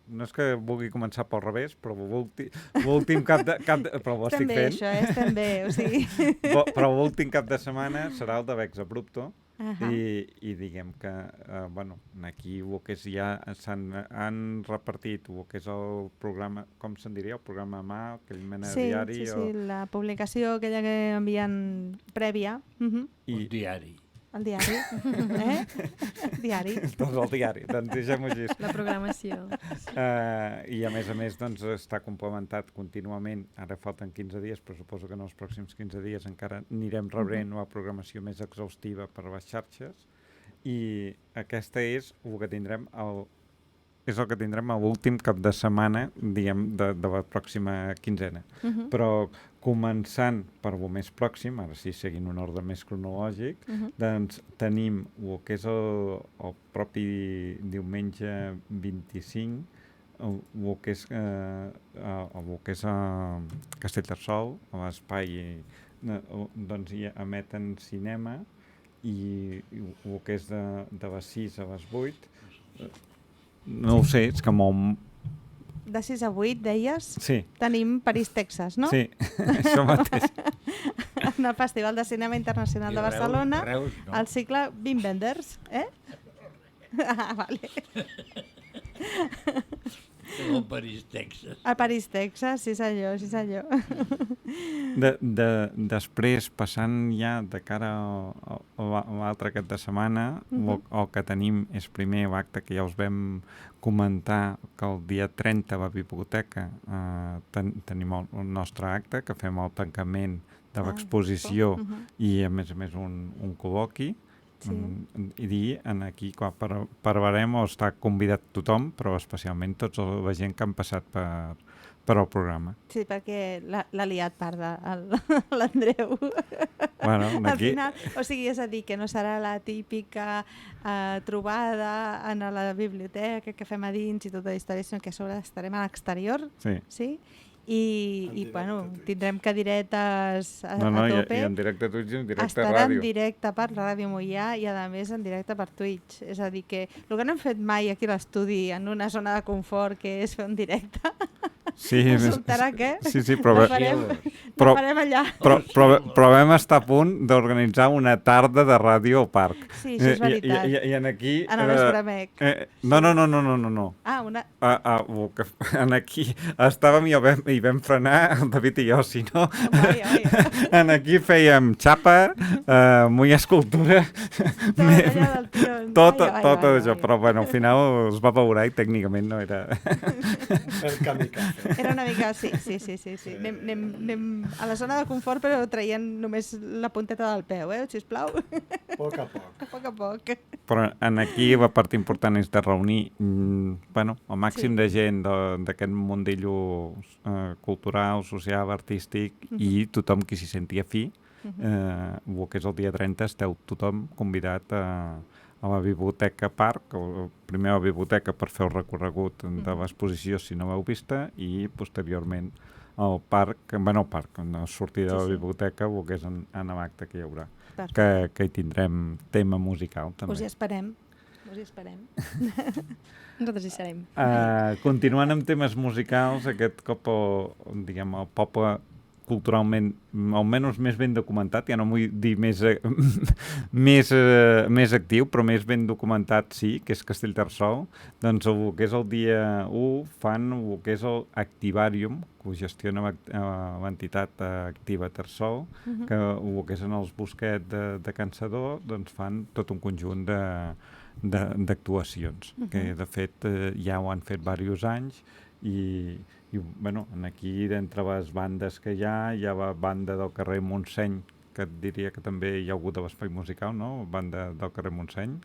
No és que vulgui començar pel revés, però l'últim cap de... Però ho estic fent. Això, estem bé, o sigui... Però l'últim cap de setmana serà el de Vex Abrupto, i diguem que, aquí el que és ja han repartit el que és el programa, com se'n diria, el programa mà, aquell mena de diari. Sí, la publicació aquella que envien prèvia. Un diari. El diari. Diari. Doncs el diari, doncs deixem-ho així. La programació. I a més, doncs, està complementat contínuament. Ara falten 15 dies, però suposo que en els pròxims 15 dies encara anirem rebent la programació més exhaustiva per les xarxes. I aquesta és el que tindrem a l'últim cap de setmana, diguem, de la pròxima quinzena. Però començant per el més pròxim, ara sí, seguint un ordre més cronològic, doncs tenim el que és el propi diumenge 25, el que és a Castellterçol, a l'espai, doncs hi emeten cinema, i el que és de les 6 a les 8, no ho sé, és que de 6 a 8, deies? Sí. Tenim París, Texas, no? Sí, això mateix. En el Festival de Cinema Internacional de Barcelona, Reus, no. el cicle Wim Wenders, vale. El París, Texas. A París, Texas, sí senyor. Després, passant ja de cara a l'altre cap de setmana, el que tenim és primer l'acte que ja us vam comentar, que el dia 30 a la biblioteca tenim el nostre acte, que fem el tancament de l'exposició i a més un col·loqui. Sí. I aquí parlarem o està convidat tothom, però especialment tota la gent que han passat per al programa. Sí, perquè l'ha liat parda l'Andreu. Bueno, al final, o sigui, és a dir, que no serà la típica trobada en la biblioteca que fem a dins i tota la història, sinó que a sobre estarem a l'exterior. Sí. I bueno, tindrem cadiretes a tope. I en directe a Twitch i en directe a Estarà ràdio. en directe per Ràdio Moià i a més en directe per Twitch. És a dir que el que no hem fet mai aquí a l'estudi en una zona de confort que és fer un directe, resultarà que però farem allà. Però vam estar a punt d'organitzar una tarda de ràdio al parc. Sí, això és veritat. I en aquí... En l'Esbramec. No. En aquí estàvem i vam frenar, el David i jo, si no... En aquí fèiem xapa, mulla escultura... Tot això, però bueno, al final es va veurar i tècnicament no era... Era una mica, sí. Anem a la zona de confort, però traient només la punteta del peu, sisplau. A poc a poc. Però aquí la part important és de reunir el màxim de gent d'aquest mundillo cultural, social, artístic i tothom qui s'hi sentia fi. El que és el dia 30 esteu tothom convidat a la Biblioteca Parc, primer a la biblioteca per fer el recorregut de l'exposició si no l'heu vista i posteriorment al parc, a sortir de la biblioteca, el que és en l'acte que hi haurà, que hi tindrem tema musical també. Us hi esperem. Nosaltres hi serem. Continuant amb temes musicals, aquest cop el poble culturalment, almenys més ben documentat, ja no vull dir més actiu, però més ben documentat sí, que és Castellterçol, doncs el que és el dia 1 fan el que és el Activarium, que ho gestiona l'entitat Activa Terçol, que el que és en els bosquets de Cansador, doncs fan tot un conjunt d'actuacions, que de fet ja ho han fet diversos anys bueno, aquí d'entre les bandes que hi ha la banda del carrer Montseny, que et diria que també hi ha hagut a l'Espai Musical, no? Banda del carrer Montseny.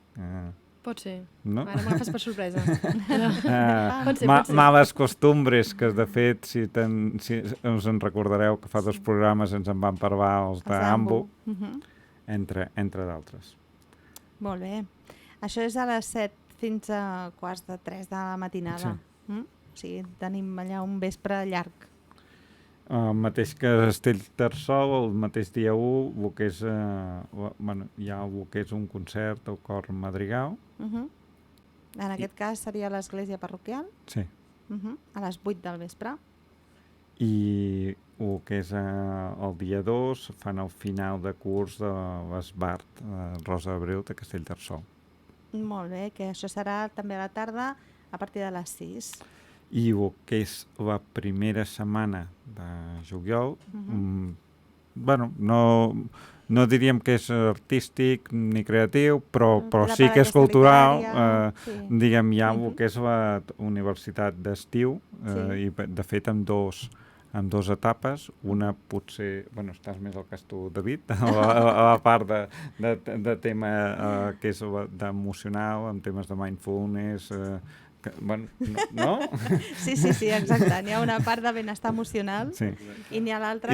Pot ser. No? Ara me l'agafes per sorpresa. Pot ser. Males costumbres, que de fet, si us en recordareu que fa 2 programes ens en van parlar els d'Ambo, entre d'altres. Molt bé. Això és a les 7 fins a 2:45 de la matinada. Sí. O sigui, tenim allà un vespre llarg. El mateix que Castellterçol, el mateix dia 1, hi ha el que és un concert al Cor Madrigal. En aquest cas seria l'església parroquial. Sí. A les 8 del vespre. I el que és el dia 2 fan el final de curs de l'Esbart, Rosa d'Abril de Castellterçol. Molt bé, que això serà també a la tarda a partir de les 6. I el que és la primera setmana de juliol, bueno, no diríem que és artístic ni creatiu, però sí que és cultural. Diguem, hi ha el que és la universitat d'estiu, i de fet amb dues etapes. Una potser, bueno, estàs més al cas tu, David, a la part de tema que és d'emocional, amb temes de mindfulness, bueno, no? Sí, exacte. N'hi ha una part de benestar emocional i n'hi ha l'altra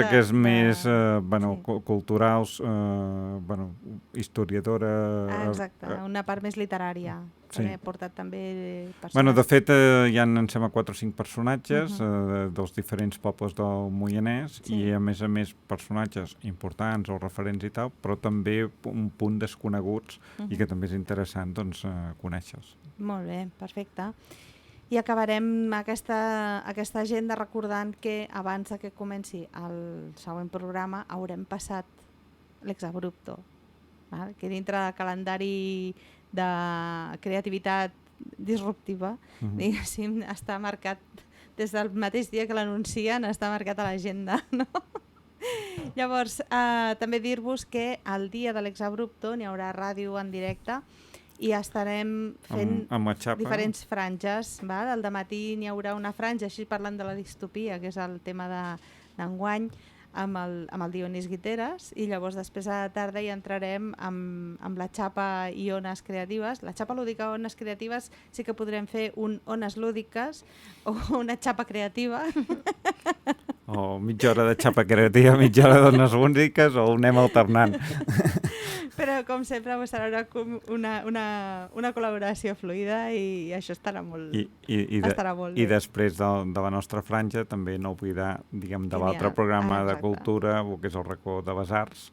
que és més culturals, historiadora... Exacte, una part més literària. He portat també personatges. Bueno, de fet, hi ha, em sembla, 4 o 5 personatges dels diferents pobles del Moianès i, a més, personatges importants o referents i tal, però també un punt desconeguts i que també és interessant conèixer-los. Molt bé, perfecte. I acabarem aquesta agenda recordant que abans que comenci el següent programa haurem passat l'exabrupto, que dintre del calendari de creativitat disruptiva, diguéssim, està marcat des del mateix dia que l'anuncien, està marcat a l'agenda, no? Llavors, també dir-vos que el dia de l'exabrupto n'hi haurà ràdio en directe i estarem fent diferents franges. Al dematí n'hi haurà una franja, així parlant de la distopia, que és el tema d'enguany, amb el Dionís Guiteres, i llavors després a la tarda hi entrarem amb la xapa i ones creatives. La xapa lúdica o ones creatives sí que podrem fer un ones lúdiques o una xapa creativa. O mitja hora de xapa creativa, mitja hora d'ones lúdiques, o ho anem alternant. Però com sempre serà una col·laboració fluida i això estarà molt bé. I després de la nostra franja també no oblidar, diguem, de l'altre programa de cultura, que és el racó de les arts,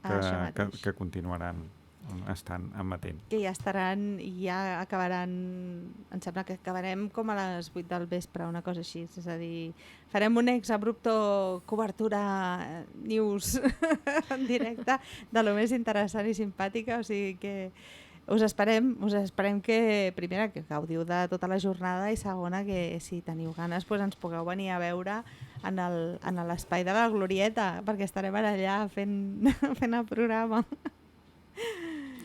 que continuaran estan amatent. Que ja estaran, ja acabaran, em sembla que acabarem com a les 8 del vespre, una cosa així, és a dir, farem un exabrupto cobertura news en directe de lo més interessant i simpàtica, o sigui que us esperem que, primera, que gaudiu de tota la jornada i segona, que si teniu ganes ens pugueu venir a veure en l'espai de la Glorieta, perquè estarem allà fent el programa.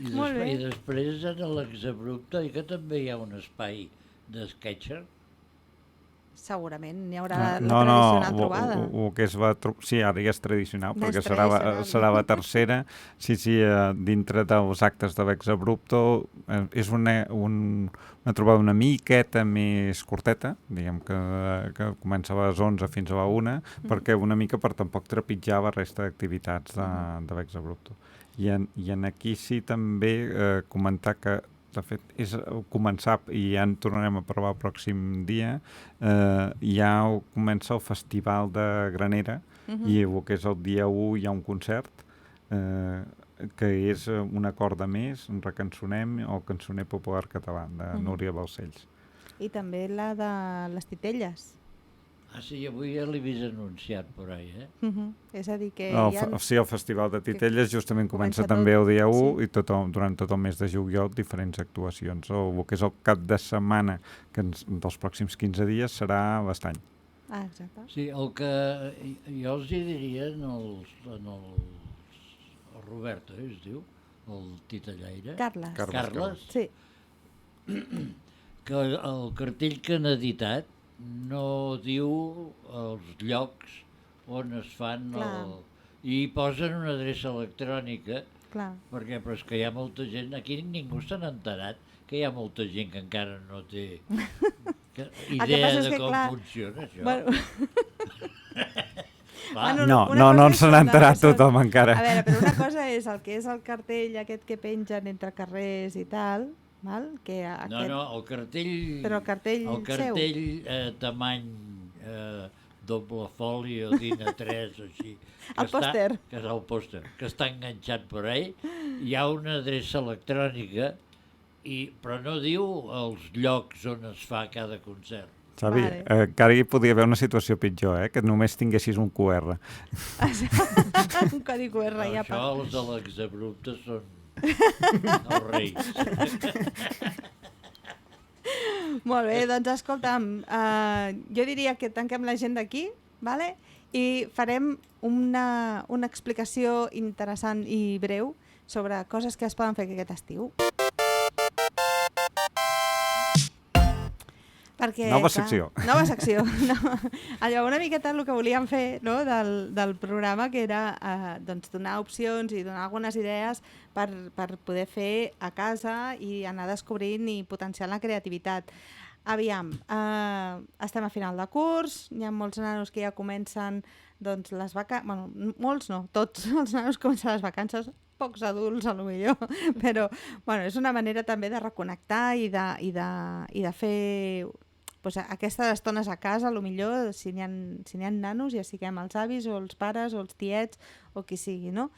I després en l'exabrupte que també hi ha un espai d'esquetxer. Segurament, n'hi haurà la tradicional trobada. Sí, ara ja és tradicional, perquè serà la tercera. Sí, dintre dels actes de l'exabrupto és una trobada una miqueta més curteta, diguem que comença a les 11 fins a la 1, perquè una mica per tampoc trepitjar la resta d'activitats de l'exabrupto. I en aquí sí també comentar que, de fet, és començar, i ja en tornarem a parlar el pròxim dia, ja comença el Festival de Granera, i el que és el dia 1 hi ha un concert, que és un acord de més, un recançonem, el cançoner popular català, de Núria Balcells. I també la de les Titelles. Ah, sí, avui ja l'he vist anunciat per ahí, És a dir que... Sí, el Festival de Titelles justament comença també el dia 1 i durant tot el mes de juliol diferents actuacions. El que és el cap de setmana dels pròxims 15 dies serà l'Estany. Ah, exacte. Sí, el que jo els hi diria el Roberto, es diu, el titellaire. Carles. Carles. Sí. Que el cartell que han editat no diu els llocs on es fan Clar. i posen una adreça electrònica, Clar. perquè però és que hi ha molta gent, aquí ningú se n'ha enterat que hi ha molta gent que encara no té idea passa és de que, com clar, funciona això. Bueno, Clar. bueno, No, una no, cosa no és se n'ha són- enterat són- tothom encara. A veure, però una cosa és el que és el cartell aquest que pengen entre carrers i tal, val? Que aquest... No, el cartell... Però el cartell el cartell tamany doble foli o DIN A3 o així. El pòster. Que és el pòster, que està enganxat per ahí. Hi ha una adreça electrònica, però no diu els llocs on es fa cada concert. Xavi, Vale. encara hi podria haver una situació pitjor, que només tinguessis un QR. Un codi QR Però ja això, els de l'exabrupte són els reis. Molt bé, doncs escolta'm, jo diria que tanquem l'agenda aquí, vale? I farem una explicació interessant i breu sobre coses que es poden fer aquest estiu. Perquè, Nova secció. Nova secció. No. Allò, una miqueta el que volíem fer, no, del programa, que era doncs, donar opcions i donar algunes idees per poder fer a casa i anar descobrint i potenciant la creativitat. Aviam, estem a final de curs, hi ha molts nanos que ja comencen doncs, les vacances, bueno, molts no, tots els nanos comencen les vacances, pocs adults a lo millor, però bueno, és una manera també de reconnectar i de fer pues, aquestes estones a casa, a lo millor si n'hi ha nanos, ja siguem els avis o els pares o els tiets o qui sigui, no?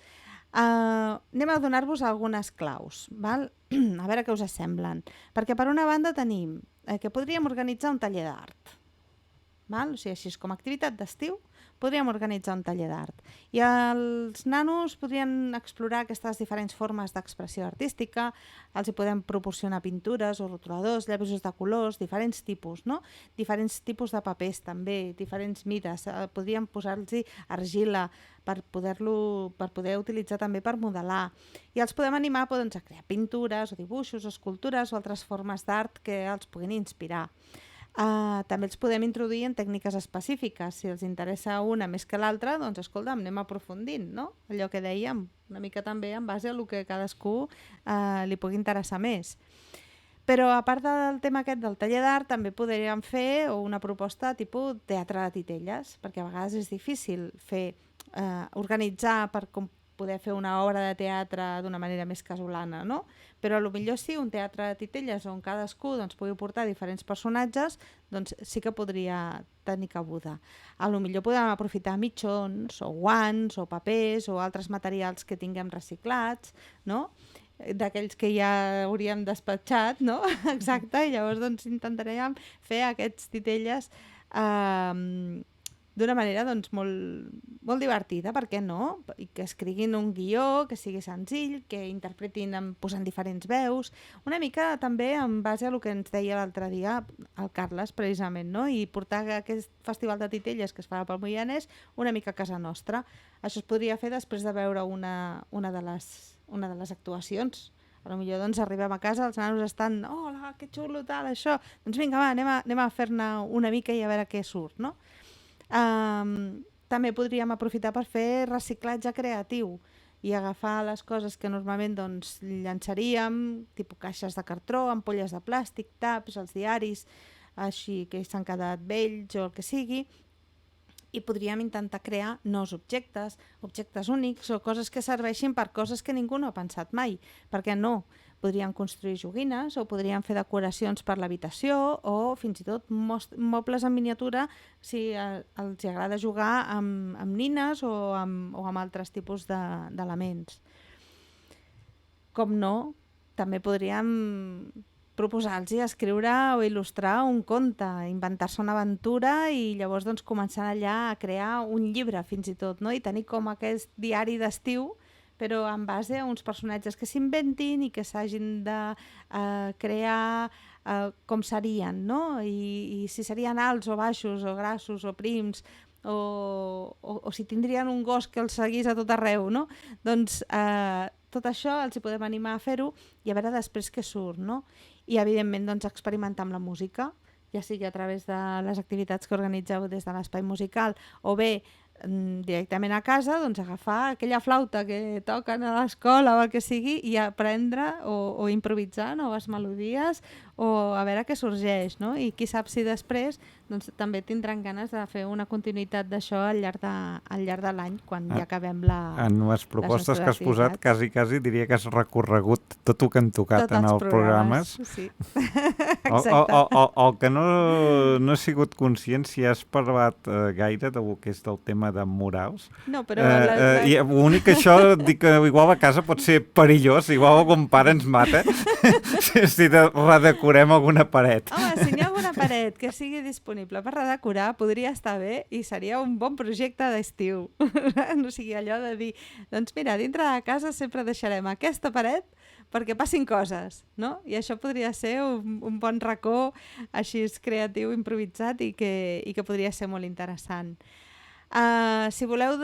Anem a donar-vos algunes claus, val? A veure què us semblen. Perquè per una banda tenim que podríem organitzar un taller d'art. Val? O sigui, així com a activitat d'estiu podríem organitzar un taller d'art. I els nanos podrien explorar aquestes diferents formes d'expressió artística, els hi podem proporcionar pintures o rotuladors, llapis de colors, diferents tipus, no? Diferents tipus de papers també, diferents mides. Podríem posar-los argila per poder utilitzar també per modelar. I els podem animar doncs, a crear pintures o dibuixos o escultures o altres formes d'art que els puguin inspirar. També els podem introduir en tècniques específiques. Si els interessa una més que l'altra, doncs escolta'm, anem aprofundint, no? Allò que dèiem, una mica també en base a el que cadascú li pugui interessar més. Però a part del tema aquest del taller d'art, també podríem fer una proposta tipus teatre de titelles, perquè a vegades és difícil organitzar per poder fer una obra de teatre d'una manera més casolana, no? Però potser sí, un teatre de titelles on cadascú doncs, pugui portar diferents personatges, doncs sí que podria tenir cabuda. Potser podem aprofitar mitjons, o guants, o papers, o altres materials que tinguem reciclats, no? D'aquells que ja hauríem despatxat, no? Exacte, i llavors doncs, intentarem fer aquests titelles d'una manera doncs, molt divertida, per què no? I que escriguin un guió, que sigui senzill, que interpretin posant diferents veus, una mica també en base a el que ens deia l'altre dia el Carles, precisament, no? I portar aquest festival de titelles que es fa pel Moianès una mica a casa nostra. Això es podria fer després de veure una de les actuacions. Potser doncs, arribem a casa, els nanos estan hola, que xulo, tal, això. Doncs vinga, va, anem a fer-ne una mica i a veure què surt, no? També podríem aprofitar per fer reciclatge creatiu i agafar les coses que normalment doncs, llançaríem, tipus caixes de cartró, ampolles de plàstic, taps, els diaris, així que s'han quedat vells o el que sigui, i podríem intentar crear nous objectes únics o coses que serveixin per coses que ningú no ha pensat mai. Per què no? Podríem construir joguines o podríem fer decoracions per l'habitació o fins i tot mobles en miniatura si els agrada jugar amb nines o amb altres tipus d'elements. Com no, també podríem proposar-los escriure o il·lustrar un conte, inventar-se una aventura i llavors doncs, començar allà a crear un llibre fins i tot, no? I tenir com aquest diari d'estiu però en base a uns personatges que s'inventin i que s'hagin de crear com serien, no? I si serien alts o baixos, o grassos o prims, o si tindrien un gos que els seguís a tot arreu, no? Doncs tot això els hi podem animar a fer-ho i a veure després què surt, no? I evidentment doncs, experimentar amb la música, ja sigui a través de les activitats que organitzeu des de l'Espai Musical, o bé directament a casa, doncs agafar aquella flauta que toquen a l'escola o el que sigui i aprendre o improvisar noves melodies o a veure què sorgeix, no? I qui sap si després doncs, també tindran ganes de fer una continuïtat d'això al llarg de l'any, quan ja acabem en les propostes que has posat, quasi diria que has recorregut tot el que han tocat en els programes. Sí. El que no he sigut conscient si has parlat gaire del que és del tema de murals. No, però... L'únic que això, dic que igual a casa pot ser perillós, igual algun pare ens mata si redecorem alguna paret. Home, si n'hi ha alguna paret que sigui disponible per redecorar, podria estar bé i seria un bon projecte d'estiu. No sigui allò de dir, doncs mira, dintre de casa sempre deixarem aquesta paret perquè passin coses, no? I això podria ser un bon racó així creatiu, improvisat i que podria ser molt interessant. Si voleu,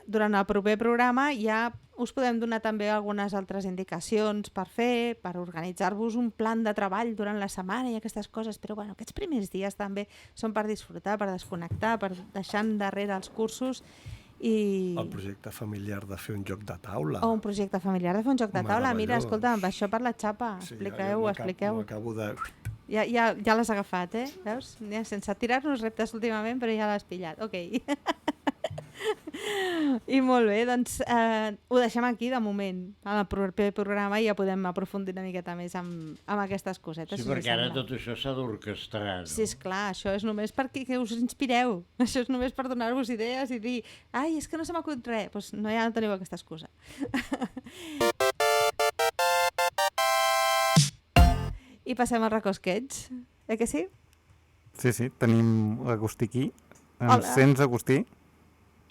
durant el proper programa ja us podem donar també algunes altres indicacions per fer, per organitzar-vos un plan de treball durant la setmana i aquestes coses, però bueno, aquests primers dies també són per disfrutar, per desconnectar, per deixar endarrere els cursos i... El projecte familiar de fer un joc de taula. O un projecte familiar de fer un joc de taula. Mira, escolta, amb això per la xapa, expliqueu. M'acabo de... Ja l'has agafat, veus? Sense tirar-nos reptes últimament, però ja l'has pillat. Ok. I molt bé, doncs ho deixem aquí de moment. En el proper programa ja podem aprofundir una miqueta més amb aquestes cosetes. Sí, perquè ara tot això s'ha d'orquestrar, no? Sí, esclar, això és només perquè us inspireu. Això és només per donar-vos idees i dir, ai, és que no se m'acut res. Doncs ja no teniu aquesta excusa. I passem al racó sketch. Que sí? Sí, tenim l'Agustí aquí. Ens sents, Agustí?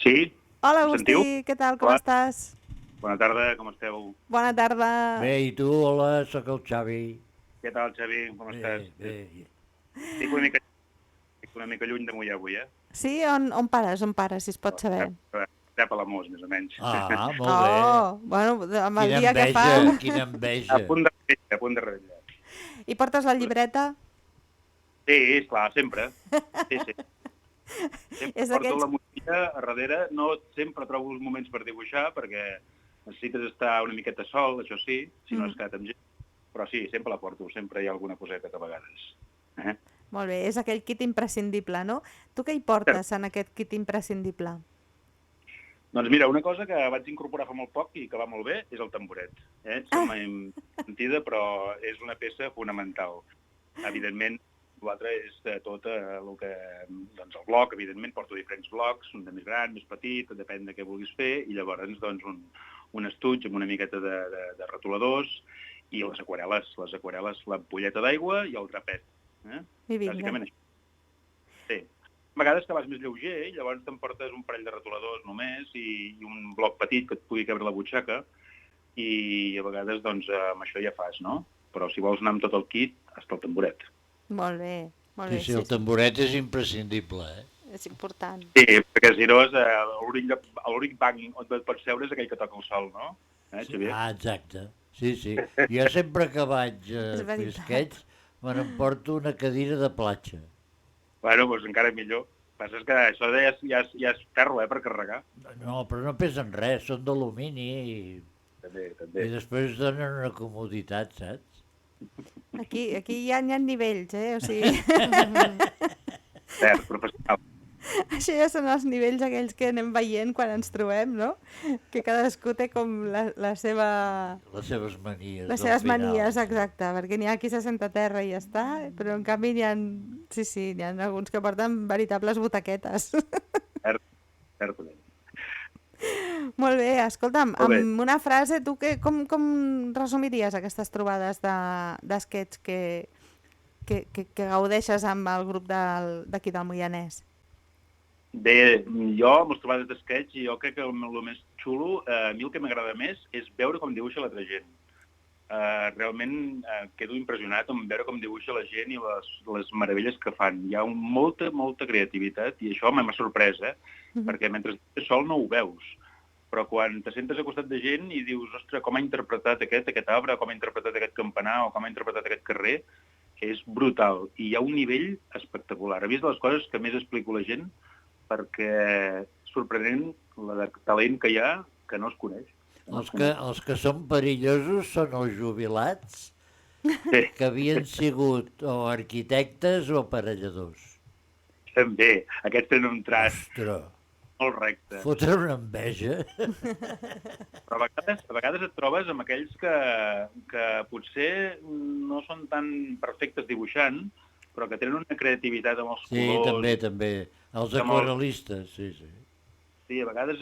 Sí. Hola, Agustí, què tal, com estàs? Bona tarda, com esteu? Bona tarda. Bé, i tu? Hola, sóc el Xavi. Què tal, Xavi? Com estàs? Bé. Estic una mica lluny de Mollà avui, Sí? On pares, si es pot saber? Cap a l'Amós, més o menys. Molt bé. Bueno, amb el dia que fa... Quina enveja. A punt de revetllar. I portes la llibreta? Sí, esclar, sempre. Sí. Sempre porto la motxilla a darrere, no sempre trobo els moments per dibuixar, perquè necessites estar una miqueta sol, això sí, si no has quedat amb gent, però sí, sempre la porto, sempre hi ha alguna coseta que a vegades. Molt bé, és aquell kit imprescindible, no? Tu què hi portes en aquest kit imprescindible? Doncs mira, una cosa que vaig incorporar fa molt poc i que va molt bé és el tamboret. Sembla mentida, però és una peça fonamental. Evidentment, l'altre és tot el que... Doncs el bloc, evidentment, porto diferents blocs, un de més gran, més petit, depèn de què vulguis fer, i llavors doncs, un estuig amb una miqueta de retoladors i les aquarel·les, l'ampolleta d'aigua i el drapet. Bàsicament això. Sí. A vegades que vas més lleuger, llavors t'emportes un parell de retoladors només i un bloc petit que et pugui cabre la butxaca i a vegades doncs amb això ja fas, no? Però si vols anar amb tot el kit, hasta el tamboret. Molt bé. Sí, el tamboret és imprescindible, És important. Sí, perquè si no, l'únic banc on et pots seure és aquell que toca el sol, no? Xavier? Exacte. Sí. Jo sempre que vaig a fer sketch me n'emporto una cadira de platja. Bueno, doncs encara millor. El que passa és que això ja és ferro, per carregar. No, però no pesen res, són d'alumini i També. I després donen una comoditat, saps? Aquí hi ha nivells, o sigui... Cert, professional. Això ja són els nivells aquells que anem veient quan ens trobem, no? Que cadascú té com la seva... Les seves manies. Les seves manies, exacte, perquè n'hi ha qui se senta a terra i ja està, però en canvi n'hi ha... Sí, n'hi ha alguns que porten veritables butaquetes. Certament. Molt bé, escolta'm, amb una frase, tu com resumiries aquestes trobades d'esquets que gaudeixes amb el grup d'aquí del Moianès? Bé, jo, amb les trobades d'esquetx, jo crec que el més xulo, a mi el que m'agrada més, és veure com dibuixa l'altra gent. Realment quedo impressionat amb veure com dibuixa la gent i les meravelles que fan. Hi ha molta creativitat i això m'ha sorprès, perquè mentre estàs sol no ho veus. Però quan te sentes al costat de gent i dius, ostres, com ha interpretat aquest arbre, com ha interpretat aquest campanar o com ha interpretat aquest carrer, és brutal. I hi ha un nivell espectacular. A més de les coses que més explico a la gent, perquè és sorprenent la de talent que hi ha que no es coneix. Els que són perillosos són els jubilats Sí, que havien sigut o arquitectes o aparelladors. també. Aquests tenen un traç Ostres, molt recte. fotre una enveja. Però a vegades et trobes amb aquells que potser no són tan perfectes dibuixant, però que tenen una creativitat amb els Sí, colors. també. Els aquarel·listes, sí. Sí, a vegades,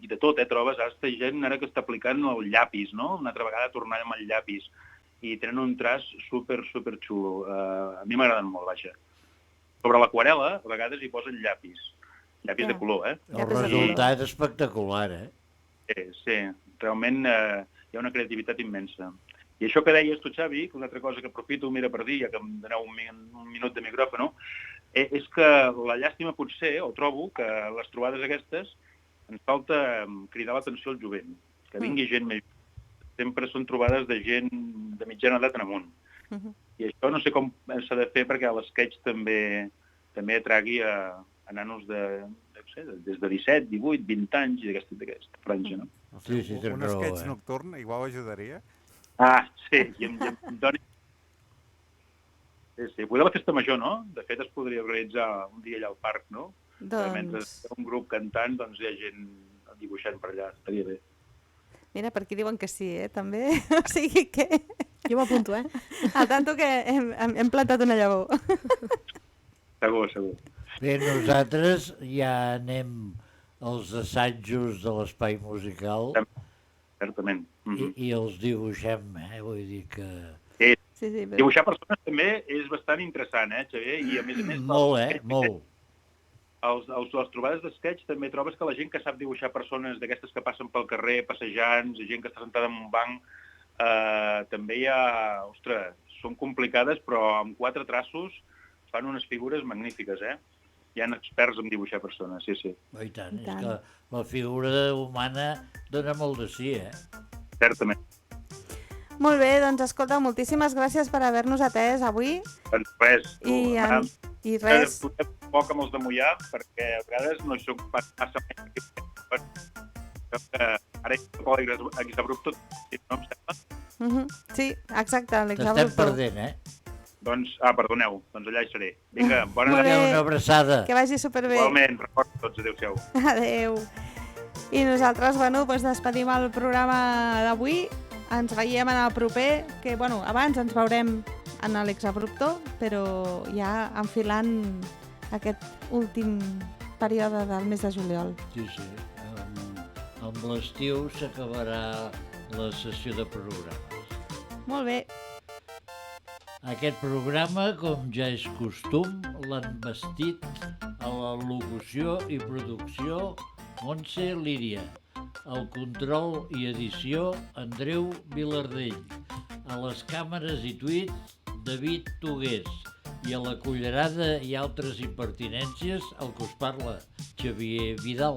i de tot, trobes hasta gent ara que està aplicant el llapis, no? Una altra vegada tornant amb el llapis. I tenen un traç super xulo. A mi m'agraden molt, vaja. Sobre l'aquarela, a vegades hi posen llapis. Llapis de color, El Llapis de resultat espectacular, Sí, realment hi ha una creativitat immensa. I això que deies tu, Xavi, que una altra cosa que aprofito, mira, per dir, ja que em doneu un minut de micròfon, és que la llàstima potser, o trobo, que les trobades aquestes ens falta cridar l'atenció al jovent, que vingui gent més. Sempre són trobades de gent de mitjana edat en amunt. I això no sé com s'ha de fer perquè l'esquetx també atragui a nanos des de 17, 18, 20 anys i d'aquesta franja, no? Sí, tens Un raó, sketch nocturn igual ajudaria. Ah, sí, i em doni... Sí, podria la festa major, no? De fet, es podria organitzar un dia allà al parc, no? Mentre Doncs, hi ha un grup cantant, doncs hi ha gent dibuixant per allà, estaria bé. mira, per aquí diuen que sí, també. O sigui que, Jo m'apunto, al tanto que hem plantat una llavor. Segur. Bé, nosaltres ja anem als assajos de l'espai musical Certament. i els dibuixem, vull dir que... Sí, però... Dibuixar persones també és bastant interessant, Xavier? I a més, Molt, molt. Les trobades d'esquetx també trobes que la gent que sap dibuixar persones d'aquestes que passen pel carrer, passejants, gent que està sentada en un banc, també hi ha... Ostres, són complicades, però amb 4 traços fan unes figures magnífiques, Hi ha experts en dibuixar persones, sí. Oh, i tant, I tant. és que la figura humana dona molt de sí, Certament. Molt bé, doncs escolta, moltíssimes gràcies per haver-nos atès avui. Doncs res, I res, Posem poc amb els de Mollà, perquè a vegades no soc massa més. Ara hi ha l'exabrupte, no em sembla? sí, exacte, T'estem l'exabrupto. perdent, Doncs, perdoneu, doncs allà hi seré. Vinga, bona Molt nit. bé. Una abraçada. Que vagi superbé. Igualment, recordo tots, adéu-siau. Adeu. I nosaltres, doncs despedim el programa d'avui. Ens veiem en el proper, que, abans ens veurem en l'Exabrupto, però ja enfilant aquest últim període del mes de juliol. Sí. Amb l'estiu s'acabarà la sessió de programes. Molt bé. Aquest programa, com ja és costum, l'han vestit a la locució i producció Montse Líria, al control i edició Andreu Vilardell, a les càmeres i tuits David Tugués i a la cullerada i altres impertinències el que us parla Xavier Vidal.